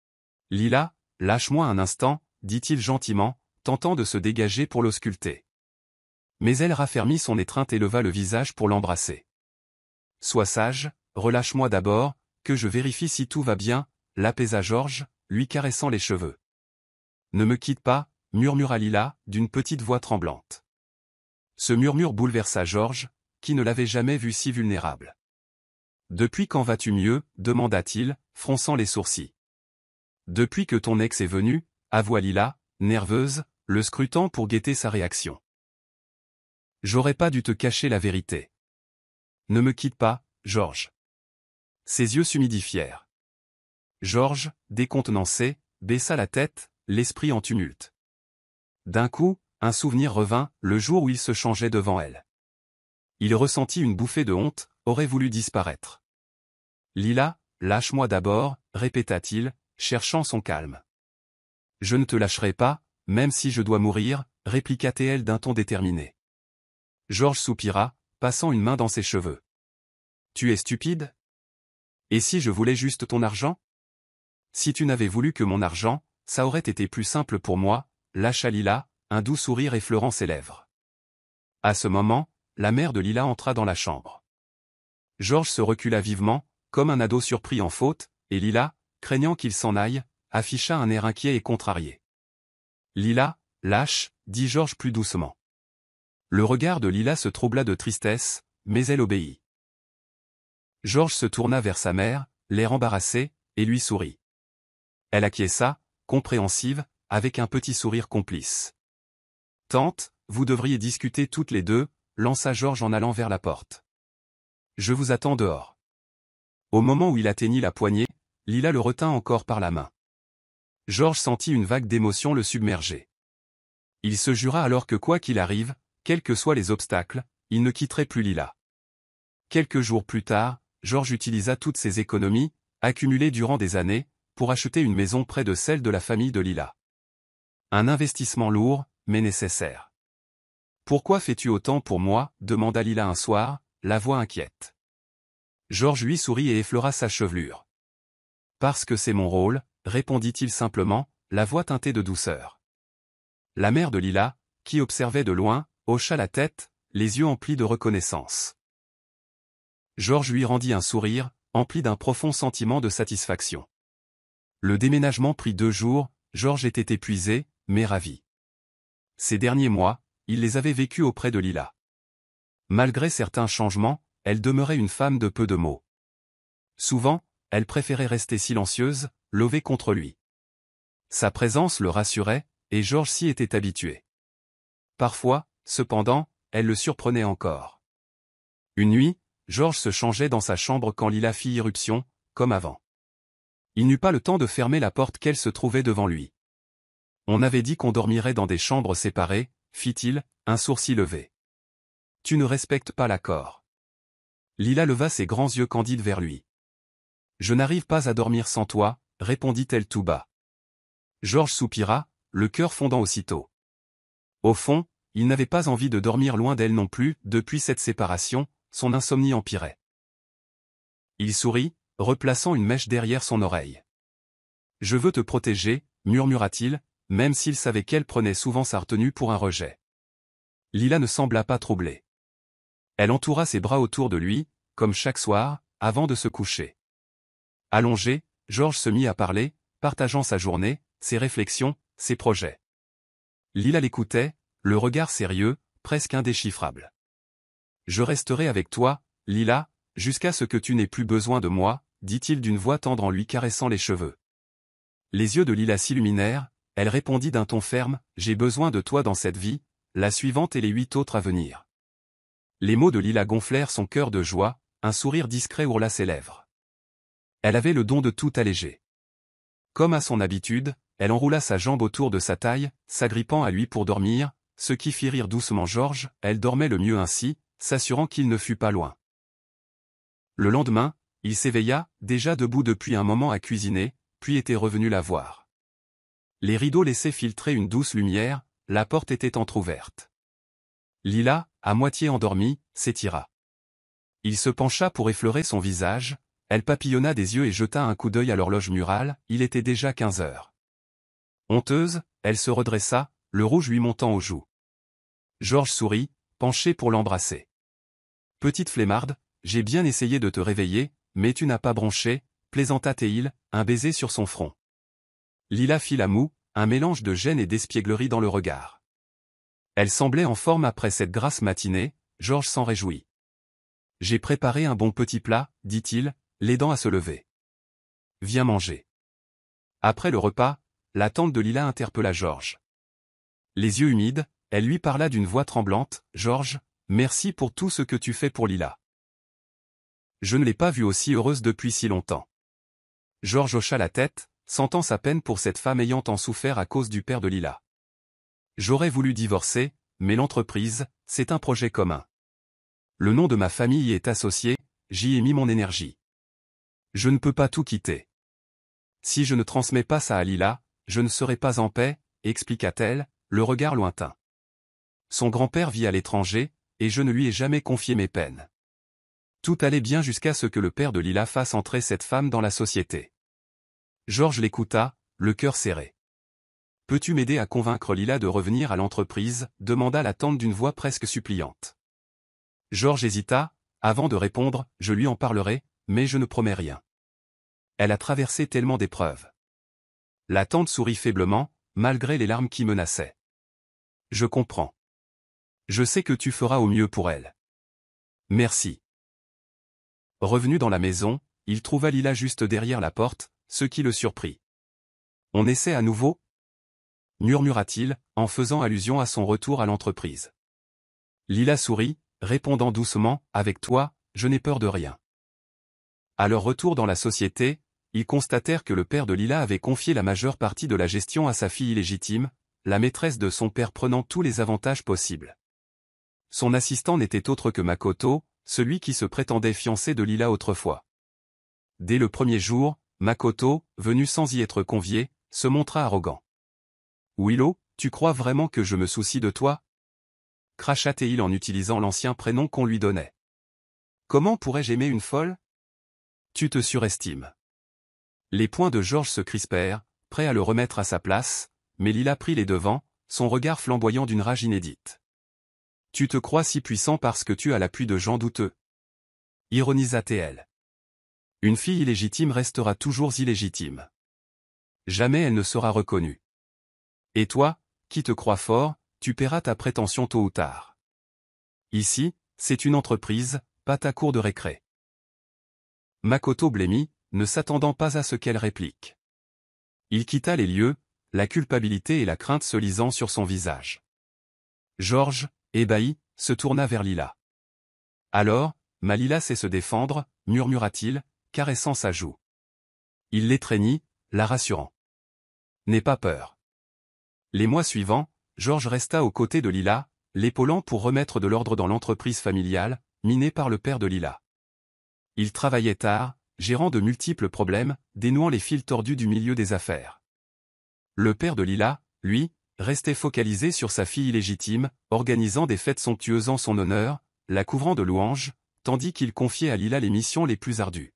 « Lila, lâche-moi un instant » dit-il gentiment, tentant de se dégager pour l'ausculter. Mais elle raffermit son étreinte et leva le visage pour l'embrasser. « Sois sage, relâche-moi d'abord, que je vérifie si tout va bien » l'apaisa Georges, lui caressant les cheveux. « Ne me quitte pas » murmura Lila, d'une petite voix tremblante. Ce murmure bouleversa Georges, qui ne l'avait jamais vu si vulnérable. « Depuis quand vas-tu mieux » demanda-t-il, fronçant les sourcils. « Depuis que ton ex est venu » avoua Lila, nerveuse, le scrutant pour guetter sa réaction. « J'aurais pas dû te cacher la vérité. Ne me quitte pas, Georges. Ses yeux s'humidifièrent. Georges, décontenancé, baissa la tête, l'esprit en tumulte. D'un coup, un souvenir revint, le jour où il se changeait devant elle. Il ressentit une bouffée de honte, aurait voulu disparaître. Lila, lâche-moi d'abord, répéta-t-il, cherchant son calme. Je ne te lâcherai pas, même si je dois mourir, répliqua-t-elle d'un ton déterminé. Georges soupira, passant une main dans ses cheveux. Tu es stupide? Et si je voulais juste ton argent? Si tu n'avais voulu que mon argent, ça aurait été plus simple pour moi, lâcha Lila, un doux sourire effleurant ses lèvres. À ce moment, la mère de Lila entra dans la chambre. Georges se recula vivement, comme un ado surpris en faute, et Lila, craignant qu'il s'en aille, afficha un air inquiet et contrarié. Lila, lâche, dit Georges plus doucement. Le regard de Lila se troubla de tristesse, mais elle obéit. Georges se tourna vers sa mère, l'air embarrassé, et lui sourit. Elle acquiesça, compréhensive, avec un petit sourire complice. « Tante, vous devriez discuter toutes les deux », lança Georges en allant vers la porte. « Je vous attends dehors. » Au moment où il atteignit la poignée, Lila le retint encore par la main. Georges sentit une vague d'émotion le submerger. Il se jura alors que quoi qu'il arrive, quels que soient les obstacles, il ne quitterait plus Lila. Quelques jours plus tard, Georges utilisa toutes ses économies, accumulées durant des années, pour acheter une maison près de celle de la famille de Lila. Un investissement lourd, mais nécessaire. « Pourquoi fais-tu autant pour moi » demanda Lila un soir, la voix inquiète. Georges lui sourit et effleura sa chevelure. « Parce que c'est mon rôle » répondit-il simplement, la voix teintée de douceur. La mère de Lila, qui observait de loin, hocha la tête, les yeux emplis de reconnaissance. Georges lui rendit un sourire, empli d'un profond sentiment de satisfaction. Le déménagement prit 2 jours, Georges était épuisé, mais ravi. Ces derniers mois, il les avait vécus auprès de Lila. Malgré certains changements, elle demeurait une femme de peu de mots. Souvent, elle préférait rester silencieuse, levée contre lui. Sa présence le rassurait, et Georges s'y était habitué. Parfois, cependant, elle le surprenait encore. Une nuit, Georges se changeait dans sa chambre quand Lila fit irruption, comme avant. Il n'eut pas le temps de fermer la porte qu'elle se trouvait devant lui. « On avait dit qu'on dormirait dans des chambres séparées », fit-il, un sourcil levé. « Tu ne respectes pas l'accord. » Lila leva ses grands yeux candides vers lui. « Je n'arrive pas à dormir sans toi », répondit-elle tout bas. Georges soupira, le cœur fondant aussitôt. Au fond, il n'avait pas envie de dormir loin d'elle non plus, depuis cette séparation, son insomnie empirait. Il sourit, replaçant une mèche derrière son oreille. « Je veux te protéger », murmura-t-il, même s'il savait qu'elle prenait souvent sa retenue pour un rejet. Lila ne sembla pas troublée. Elle entoura ses bras autour de lui, comme chaque soir, avant de se coucher. Allongé, Georges se mit à parler, partageant sa journée, ses réflexions, ses projets. Lila l'écoutait, le regard sérieux, presque indéchiffrable. « Je resterai avec toi, Lila, jusqu'à ce que tu n'aies plus besoin de moi », dit-il d'une voix tendre en lui caressant les cheveux. Les yeux de Lila s'illuminèrent, elle répondit d'un ton ferme, « J'ai besoin de toi dans cette vie, la suivante et les 8 autres à venir. » Les mots de Lila gonflèrent son cœur de joie, un sourire discret ourla ses lèvres. Elle avait le don de tout alléger. Comme à son habitude, elle enroula sa jambe autour de sa taille, s'agrippant à lui pour dormir, ce qui fit rire doucement Georges, elle dormait le mieux ainsi, s'assurant qu'il ne fût pas loin. Le lendemain, il s'éveilla, déjà debout depuis un moment à cuisiner, puis était revenu la voir. Les rideaux laissaient filtrer une douce lumière, la porte était entr'ouverte. Lila, à moitié endormie, s'étira. Il se pencha pour effleurer son visage, elle papillonna des yeux et jeta un coup d'œil à l'horloge murale, il était déjà 15 heures. Honteuse, elle se redressa, le rouge lui montant aux joues. Georges sourit, penché pour l'embrasser. « Petite flemmarde, j'ai bien essayé de te réveiller, mais tu n'as pas bronché », plaisanta-t-il, un baiser sur son front. Lila fit la moue, un mélange de gêne et d'espièglerie dans le regard. Elle semblait en forme après cette grasse matinée, Georges s'en réjouit. « J'ai préparé un bon petit plat, » dit-il, l'aidant à se lever. « Viens manger. » Après le repas, la tante de Lila interpella Georges. Les yeux humides, elle lui parla d'une voix tremblante, « Georges, merci pour tout ce que tu fais pour Lila. Je ne l'ai pas vue aussi heureuse depuis si longtemps. Georges hocha la tête, sentant sa peine pour cette femme ayant tant souffert à cause du père de Lila. J'aurais voulu divorcer, mais l'entreprise, c'est un projet commun. Le nom de ma famille y est associé, j'y ai mis mon énergie. Je ne peux pas tout quitter. Si je ne transmets pas ça à Lila, je ne serai pas en paix, expliqua-t-elle, le regard lointain. Son grand-père vit à l'étranger, et je ne lui ai jamais confié mes peines. Tout allait bien jusqu'à ce que le père de Lila fasse entrer cette femme dans la société. Georges l'écouta, le cœur serré. « Peux-tu m'aider à convaincre Lila de revenir à l'entreprise » demanda la tante d'une voix presque suppliante. Georges hésita, avant de répondre « Je lui en parlerai, mais je ne promets rien. Elle a traversé tellement d'épreuves. » La tante sourit faiblement, malgré les larmes qui menaçaient. « Je comprends. Je sais que tu feras au mieux pour elle. Merci. » Revenu dans la maison, il trouva Lila juste derrière la porte, ce qui le surprit. « On essaie à nouveau ?» murmura-t-il, en faisant allusion à son retour à l'entreprise. Lila sourit, répondant doucement, « Avec toi, je n'ai peur de rien. » À leur retour dans la société, ils constatèrent que le père de Lila avait confié la majeure partie de la gestion à sa fille illégitime, la maîtresse de son père prenant tous les avantages possibles. Son assistant n'était autre que Makoto, celui qui se prétendait fiancé de Lila autrefois. Dès le premier jour, Makoto, venu sans y être convié, se montra arrogant. « Willow, tu crois vraiment que je me soucie de toi ?» cracha-t-il en utilisant l'ancien prénom qu'on lui donnait. « Comment pourrais-je aimer une folle ? Tu te surestimes. » Les poings de Georges se crispèrent, prêt à le remettre à sa place, mais Lila prit les devants, son regard flamboyant d'une rage inédite. « Tu te crois si puissant parce que tu as l'appui de gens douteux. » ironisa-t-elle. « Une fille illégitime restera toujours illégitime. Jamais elle ne sera reconnue. Et toi, qui te crois fort, tu paieras ta prétention tôt ou tard. Ici, c'est une entreprise, pas ta cour de récré. » Makoto blêmit, ne s'attendant pas à ce qu'elle réplique. Il quitta les lieux, la culpabilité et la crainte se lisant sur son visage. Georges, ébahi, se tourna vers Lila. « Alors, ma Lila sait se défendre » murmura-t-il, caressant sa joue. Il l'étreignit, la rassurant. « N'aie pas peur. » Les mois suivants, Georges resta aux côtés de Lila, l'épaulant pour remettre de l'ordre dans l'entreprise familiale, minée par le père de Lila. Il travaillait tard, gérant de multiples problèmes, dénouant les fils tordus du milieu des affaires. Le père de Lila, lui, restait focalisé sur sa fille illégitime, organisant des fêtes somptueuses en son honneur, la couvrant de louanges, tandis qu'il confiait à Lila les missions les plus ardues.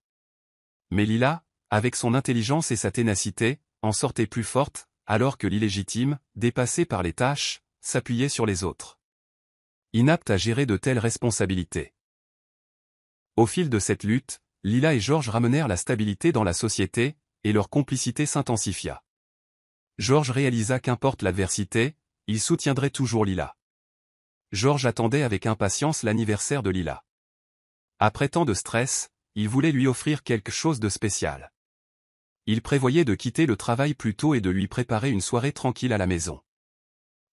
Mais Lila, avec son intelligence et sa ténacité, en sortait plus forte, alors que l'illégitime, dépassé par les tâches, s'appuyait sur les autres. Inapte à gérer de telles responsabilités. Au fil de cette lutte, Lila et Georges ramenèrent la stabilité dans la société, et leur complicité s'intensifia. Georges réalisa qu'importe l'adversité, il soutiendrait toujours Lila. Georges attendait avec impatience l'anniversaire de Lila. Après tant de stress, il voulait lui offrir quelque chose de spécial. Il prévoyait de quitter le travail plus tôt et de lui préparer une soirée tranquille à la maison.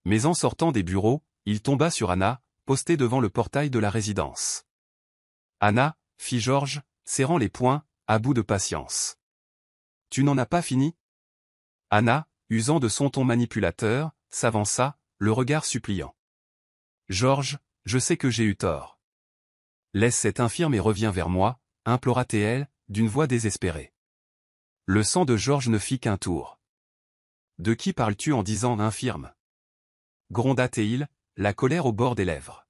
Mais en sortant des bureaux, il tomba sur Anna, postée devant le portail de la résidence. « Anna » fit Georges, serrant les poings, à bout de patience. « Tu n'en as pas fini ?» Anna, usant de son ton manipulateur, s'avança, le regard suppliant. « Georges, je sais que j'ai eu tort. Laisse cette infirme et reviens vers moi, » implora-t-elle, d'une voix désespérée. Le sang de Georges ne fit qu'un tour. « De qui parles-tu en disant infirme » gronda-t-il, la colère au bord des lèvres.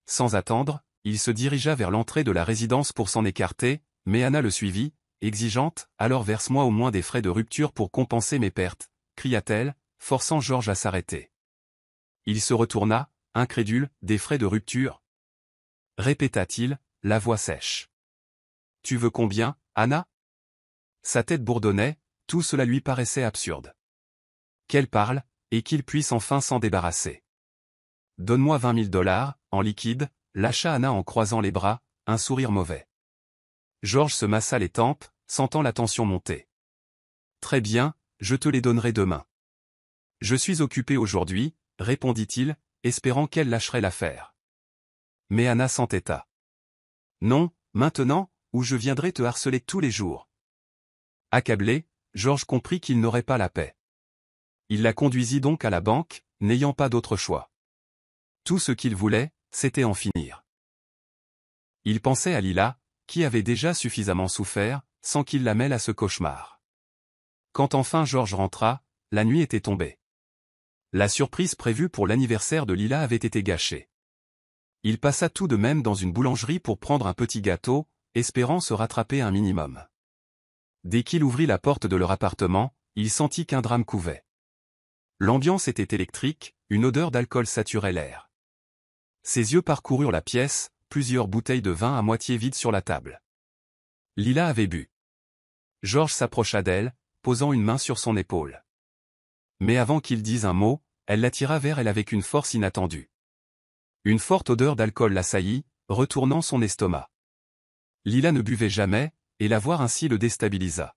Sans attendre, il se dirigea vers l'entrée de la résidence pour s'en écarter, mais Anna le suivit, exigeante, « Alors verse-moi au moins des frais de rupture pour compenser mes pertes » cria-t-elle, forçant Georges à s'arrêter. Il se retourna, incrédule, « Des frais de rupture » répéta-t-il, la voix sèche. « Tu veux combien, Anna » Sa tête bourdonnait, tout cela lui paraissait absurde. Qu'elle parle, et qu'il puisse enfin s'en débarrasser. « Donne-moi 20 000 $, en liquide » lâcha Anna en croisant les bras, un sourire mauvais. Georges se massa les tempes, sentant la tension monter. « Très bien, je te les donnerai demain. »« Je suis occupé aujourd'hui, » répondit-il, espérant qu'elle lâcherait l'affaire. Mais Anna s'entêta. « Non, Maintenant, ou je viendrai te harceler tous les jours. » Accablé, Georges comprit qu'il n'aurait pas la paix. Il la conduisit donc à la banque, n'ayant pas d'autre choix. Tout ce qu'il voulait, c'était en finir. Il pensait à Lila, qui avait déjà suffisamment souffert, sans qu'il la mêle à ce cauchemar. Quand enfin Georges rentra, la nuit était tombée. La surprise prévue pour l'anniversaire de Lila avait été gâchée. Il passa tout de même dans une boulangerie pour prendre un petit gâteau, espérant se rattraper un minimum. Dès qu'il ouvrit la porte de leur appartement, il sentit qu'un drame couvait. L'ambiance était électrique, une odeur d'alcool saturait l'air. Ses yeux parcoururent la pièce, plusieurs bouteilles de vin à moitié vides sur la table. Lila avait bu. Georges s'approcha d'elle, posant une main sur son épaule. Mais avant qu'il dise un mot, elle l'attira vers elle avec une force inattendue. Une forte odeur d'alcool l'assaillit, retournant son estomac. Lila ne buvait jamais, et la voir ainsi le déstabilisa.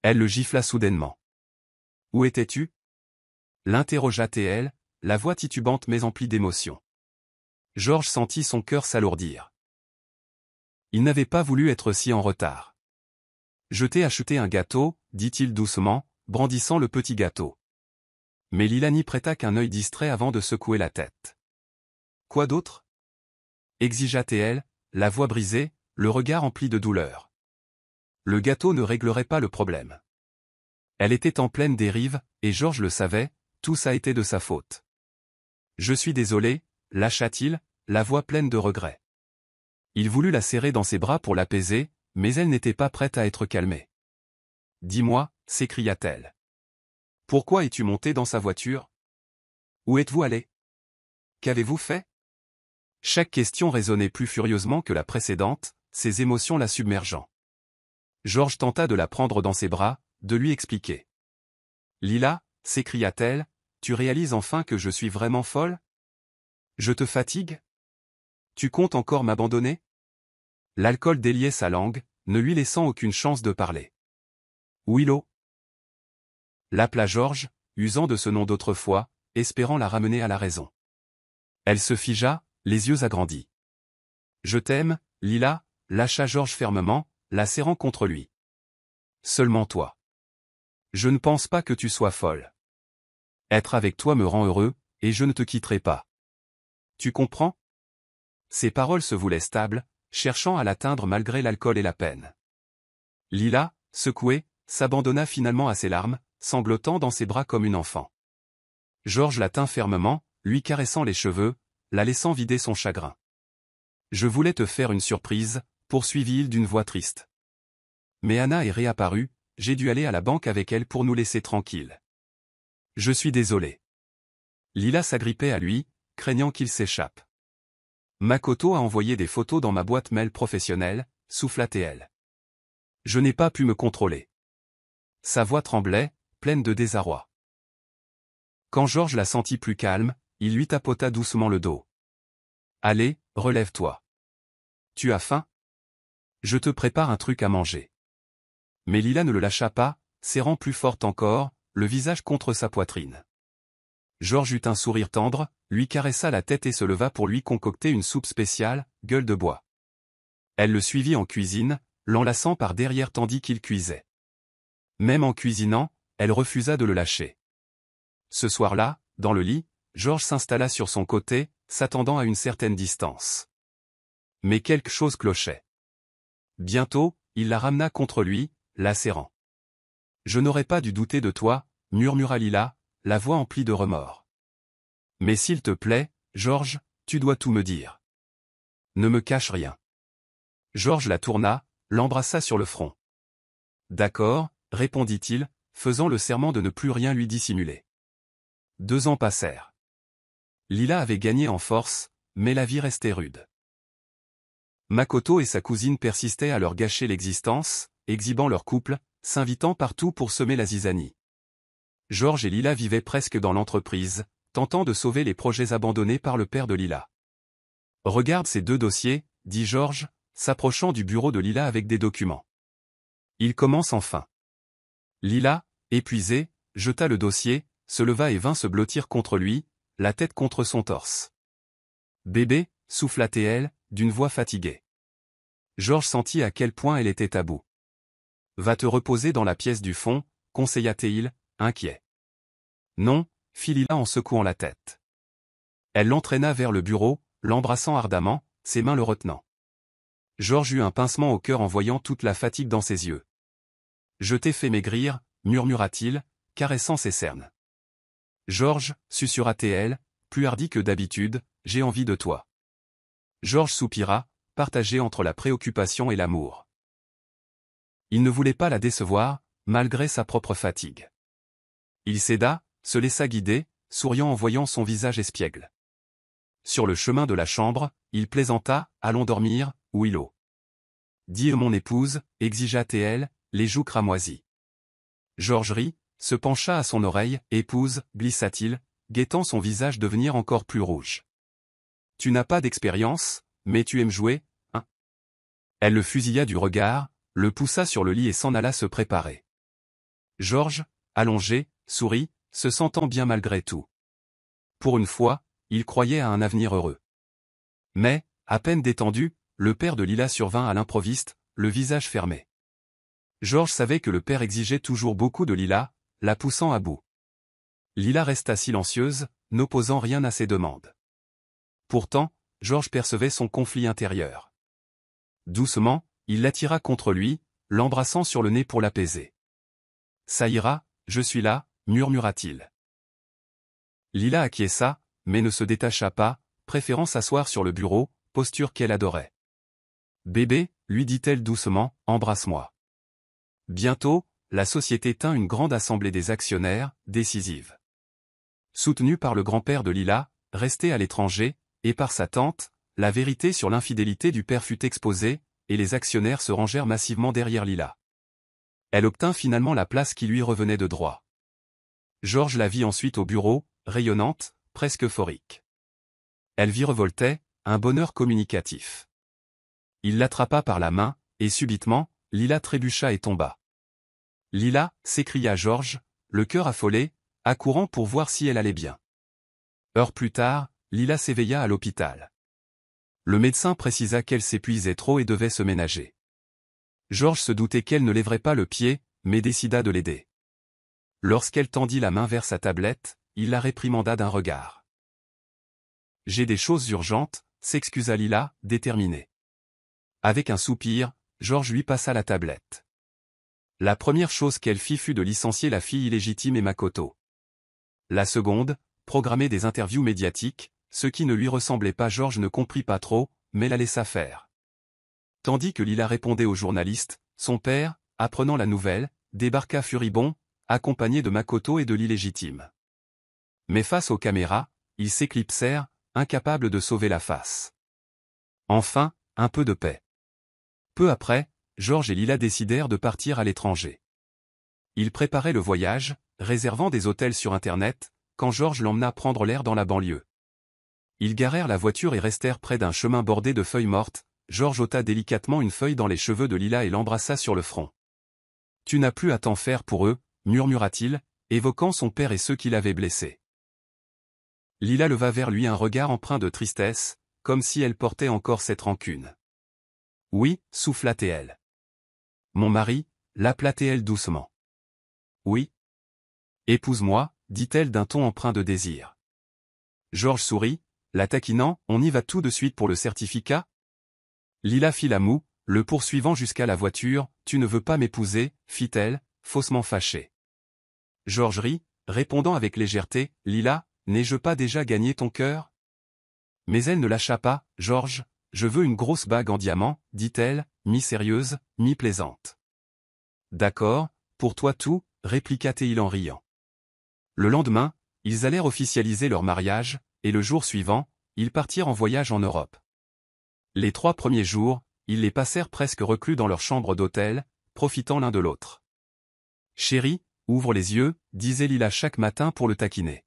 Elle le gifla soudainement. « Où étais-tu » l'interrogea-t-elle, la voix titubante mais emplie d'émotion. Georges sentit son cœur s'alourdir. Il n'avait pas voulu être si en retard. « Je t'ai acheté un gâteau, dit-il doucement, brandissant le petit gâteau. Mais Lila n'y prêta qu'un œil distrait avant de secouer la tête. « Quoi d'autre » exigea-t-elle, la voix brisée, le regard empli de douleur. Le gâteau ne réglerait pas le problème. Elle était en pleine dérive, et Georges le savait, tout ça était de sa faute. « Je suis désolé » lâcha-t-il, la voix pleine de regret. Il voulut la serrer dans ses bras pour l'apaiser, mais elle n'était pas prête à être calmée. « Dis-moi » s'écria-t-elle. « Pourquoi es-tu monté dans sa voiture ? Où êtes-vous allé ? Qu'avez-vous fait ?» Chaque question résonnait plus furieusement que la précédente, ses émotions la submergeant. Georges tenta de la prendre dans ses bras, de lui expliquer. « Lila » s'écria-t-elle, « tu réalises enfin que je suis vraiment folle ? Je te fatigue ? Tu comptes encore m'abandonner ? » L'alcool déliait sa langue, ne lui laissant aucune chance de parler. « Willow » l'appela Georges, usant de ce nom d'autrefois, espérant la ramener à la raison. Elle se figea, les yeux agrandis. « Je t'aime, Lila » lâcha Georges fermement, la serrant contre lui. « Seulement toi. Je ne pense pas que tu sois folle. Être avec toi me rend heureux, et je ne te quitterai pas. Tu comprends ?» Ses paroles se voulaient stables, cherchant à l'atteindre malgré l'alcool et la peine. Lila, secouée, s'abandonna finalement à ses larmes, sanglotant dans ses bras comme une enfant. Georges la tint fermement, lui caressant les cheveux, la laissant vider son chagrin. « Je voulais te faire une surprise » poursuivit-il d'une voix triste. « Mais Anna est réapparue, j'ai dû aller à la banque avec elle pour nous laisser tranquilles. Je suis désolé. » Lila s'agrippait à lui, craignant qu'il s'échappe. « Makoto a envoyé des photos dans ma boîte mail professionnelle, » souffla-t-elle. « Je n'ai pas pu me contrôler. » Sa voix tremblait, pleine de désarroi. Quand Georges la sentit plus calme, il lui tapota doucement le dos. « Allez, relève-toi. Tu as faim ? Je te prépare un truc à manger. » Mais Lila ne le lâcha pas, serrant plus forte encore, le visage contre sa poitrine. Georges eut un sourire tendre, lui caressa la tête et se leva pour lui concocter une soupe spéciale, gueule de bois. Elle le suivit en cuisine, l'enlaçant par derrière tandis qu'il cuisait. Même en cuisinant, elle refusa de le lâcher. Ce soir-là, dans le lit, Georges s'installa sur son côté, s'attendant à une certaine distance. Mais quelque chose clochait. Bientôt, il la ramena contre lui, la serrant. « Je n'aurais pas dû douter de toi, » murmura Lila, la voix emplie de remords. « Mais s'il te plaît, Georges, tu dois tout me dire. Ne me cache rien. » Georges la tourna, l'embrassa sur le front. « D'accord, » répondit-il, faisant le serment de ne plus rien lui dissimuler. 2 ans passèrent. Lila avait gagné en force, mais la vie restait rude. Makoto et sa cousine persistaient à leur gâcher l'existence, exhibant leur couple, s'invitant partout pour semer la zizanie. Georges et Lila vivaient presque dans l'entreprise, tentant de sauver les projets abandonnés par le père de Lila. « Regarde ces 2 dossiers, » dit Georges, s'approchant du bureau de Lila avec des documents. Il commence enfin. Lila, épuisée, jeta le dossier, se leva et vint se blottir contre lui, la tête contre son torse. « Bébé » souffla-t-elle, d'une voix fatiguée. Georges sentit à quel point elle était à bout. Va te reposer dans la pièce du fond, conseilla-t-il, inquiet. Non, fit Lila en secouant la tête. Elle l'entraîna vers le bureau, l'embrassant ardemment, ses mains le retenant. Georges eut un pincement au cœur en voyant toute la fatigue dans ses yeux. Je t'ai fait maigrir, murmura-t-il, caressant ses cernes. Georges, susurra-t-elle, plus hardi que d'habitude, j'ai envie de toi. Georges soupira, partagé entre la préoccupation et l'amour. Il ne voulait pas la décevoir, malgré sa propre fatigue. Il céda, se laissa guider, souriant en voyant son visage espiègle. Sur le chemin de la chambre, il plaisanta, allons dormir, Willow. Dis mon épouse, exigea-t-elle, les joues cramoisies. Georges rit, se pencha à son oreille, épouse, glissa-t-il, guettant son visage devenir encore plus rouge. Tu n'as pas d'expérience, mais tu aimes jouer, hein? Elle le fusilla du regard, le poussa sur le lit et s'en alla se préparer. Georges, allongé, sourit, se sentant bien malgré tout. Pour une fois, il croyait à un avenir heureux. Mais, à peine détendu, le père de Lila survint à l'improviste, le visage fermé. Georges savait que le père exigeait toujours beaucoup de Lila, la poussant à bout. Lila resta silencieuse, n'opposant rien à ses demandes. Pourtant, Georges percevait son conflit intérieur. Doucement, il l'attira contre lui, l'embrassant sur le nez pour l'apaiser. « Ça ira, je suis là », murmura-t-il. Lila acquiesça, mais ne se détacha pas, préférant s'asseoir sur le bureau, posture qu'elle adorait. « Bébé », lui dit-elle doucement, « embrasse-moi. » Bientôt, la société tint une grande assemblée des actionnaires, décisive. Soutenue par le grand-père de Lila, resté à l'étranger, et par sa tante, la vérité sur l'infidélité du père fut exposée, et les actionnaires se rangèrent massivement derrière Lila. Elle obtint finalement la place qui lui revenait de droit. Georges la vit ensuite au bureau, rayonnante, presque euphorique. Elle virevoltait, un bonheur communicatif. Il l'attrapa par la main, et subitement, Lila trébucha et tomba. « Lila » s'écria Georges, le cœur affolé, accourant pour voir si elle allait bien. Heures plus tard, Lila s'éveilla à l'hôpital. Le médecin précisa qu'elle s'épuisait trop et devait se ménager. Georges se doutait qu'elle ne lèverait pas le pied, mais décida de l'aider. Lorsqu'elle tendit la main vers sa tablette, il la réprimanda d'un regard. « J'ai des choses urgentes », s'excusa Lila, déterminée. Avec un soupir, Georges lui passa la tablette. La première chose qu'elle fit fut de licencier la fille illégitime et Makoto. La seconde, programmer des interviews médiatiques, ce qui ne lui ressemblait pas. Georges ne comprit pas trop, mais la laissa faire. Tandis que Lila répondait aux journalistes, son père, apprenant la nouvelle, débarqua furibond, accompagné de Makoto et de l'illégitime. Mais face aux caméras, ils s'éclipsèrent, incapables de sauver la face. Enfin, un peu de paix. Peu après, Georges et Lila décidèrent de partir à l'étranger. Ils préparaient le voyage, réservant des hôtels sur Internet, quand Georges l'emmena prendre l'air dans la banlieue. Ils garèrent la voiture et restèrent près d'un chemin bordé de feuilles mortes. Georges ôta délicatement une feuille dans les cheveux de Lila et l'embrassa sur le front. « Tu n'as plus à t'en faire pour eux », murmura-t-il, évoquant son père et ceux qui l'avaient blessé. Lila leva vers lui un regard empreint de tristesse, comme si elle portait encore cette rancune. « Oui », souffla-t-elle. « Mon mari », l'appela-t-elle doucement. « Oui. »« Épouse-moi », dit-elle d'un ton empreint de désir. Georges sourit, la taquinant, « On y va tout de suite pour le certificat ?» Lila fit la moue, le poursuivant jusqu'à la voiture. « Tu ne veux pas m'épouser » fit-elle, faussement fâchée. Georges rit, répondant avec légèreté, « Lila, n'ai-je pas déjà gagné ton cœur ?» Mais elle ne lâcha pas. « Georges, je veux une grosse bague en diamant, » dit-elle, mi-sérieuse, mi-plaisante. « D'accord, pour toi tout, » répliqua-t-il en riant. Le lendemain, ils allèrent officialiser leur mariage, et le jour suivant, ils partirent en voyage en Europe. Les 3 premiers jours, ils les passèrent presque reclus dans leur chambre d'hôtel, profitant l'un de l'autre. « Chérie, ouvre les yeux », disait Lila chaque matin pour le taquiner.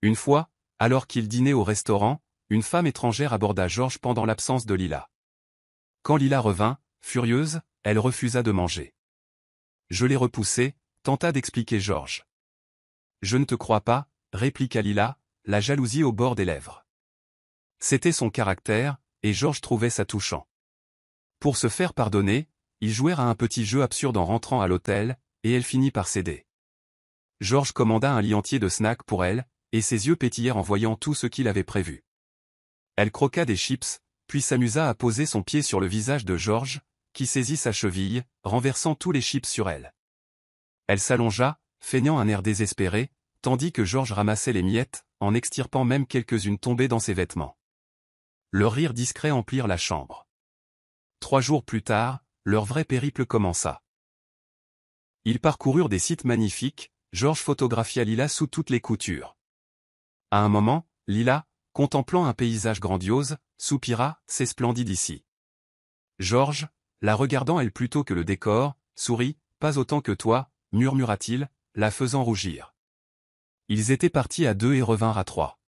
Une fois, alors qu'ils dînaient au restaurant, une femme étrangère aborda Georges pendant l'absence de Lila. Quand Lila revint, furieuse, elle refusa de manger. « Je l'ai repoussée », tenta d'expliquer Georges. « Je ne te crois pas », répliqua Lila, la jalousie au bord des lèvres. C'était son caractère, et Georges trouvait ça touchant. Pour se faire pardonner, ils jouèrent à un petit jeu absurde en rentrant à l'hôtel, et elle finit par céder. Georges commanda un lit entier de snacks pour elle, et ses yeux pétillèrent en voyant tout ce qu'il avait prévu. Elle croqua des chips, puis s'amusa à poser son pied sur le visage de Georges, qui saisit sa cheville, renversant tous les chips sur elle. Elle s'allongea, feignant un air désespéré, tandis que Georges ramassait les miettes, en extirpant même quelques-unes tombées dans ses vêtements. Leurs rires discrets emplirent la chambre. 3 jours plus tard, leur vrai périple commença. Ils parcoururent des sites magnifiques, Georges photographia Lila sous toutes les coutures. À un moment, Lila, contemplant un paysage grandiose, soupira, « C'est splendide ici. » Georges, la regardant elle plutôt que le décor, sourit, « Pas autant que toi, » murmura-t-il, la faisant rougir. Ils étaient partis à 2 et revinrent à 3.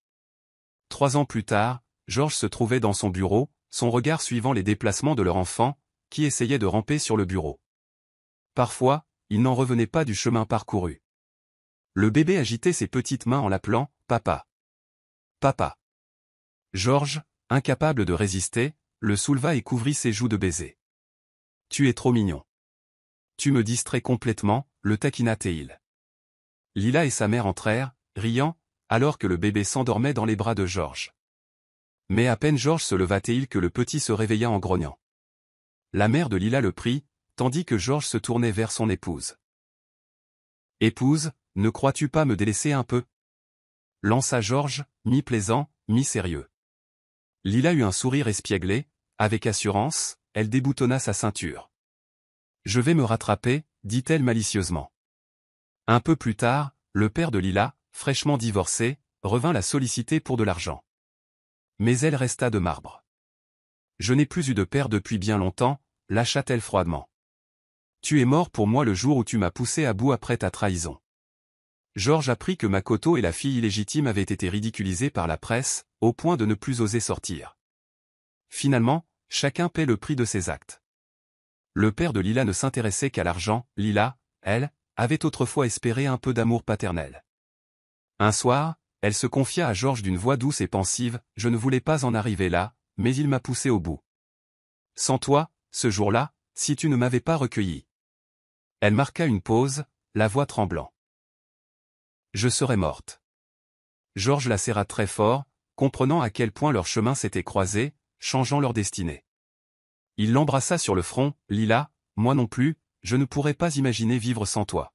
3 ans plus tard, Georges se trouvait dans son bureau, son regard suivant les déplacements de leur enfant, qui essayait de ramper sur le bureau. Parfois, il n'en revenait pas du chemin parcouru. Le bébé agitait ses petites mains en l'appelant « Papa. Papa. » Georges, incapable de résister, le souleva et couvrit ses joues de baisers. « Tu es trop mignon. Tu me distrais complètement », le taquina Théil. Lila et sa mère entrèrent, riant, alors que le bébé s'endormait dans les bras de Georges. Mais à peine Georges se leva Théil que le petit se réveilla en grognant. La mère de Lila le prit, tandis que Georges se tournait vers son épouse. « Épouse, ne crois-tu pas me délaisser un peu ?» lança Georges, mi-plaisant, mi-sérieux. Lila eut un sourire espièglé, avec assurance, elle déboutonna sa ceinture. « Je vais me rattraper, » dit-elle malicieusement. Un peu plus tard, le père de Lila, fraîchement divorcé, revint la solliciter pour de l'argent. Mais elle resta de marbre. « Je n'ai plus eu de père depuis bien longtemps », lâcha-t-elle froidement. « Tu es mort pour moi le jour où tu m'as poussé à bout après ta trahison. » Georges apprit que Makoto et la fille illégitime avaient été ridiculisées par la presse, au point de ne plus oser sortir. Finalement, chacun paie le prix de ses actes. Le père de Lila ne s'intéressait qu'à l'argent, Lila, elle, avait autrefois espéré un peu d'amour paternel. Un soir, elle se confia à Georges d'une voix douce et pensive, « Je ne voulais pas en arriver là, mais il m'a poussé au bout. Sans toi, ce jour-là, si tu ne m'avais pas recueilli. » Elle marqua une pause, la voix tremblant. « Je serais morte. » Georges la serra très fort, comprenant à quel point leurs chemins s'étaient croisés, changeant leur destinée. Il l'embrassa sur le front, « Lila, moi non plus, je ne pourrais pas imaginer vivre sans toi.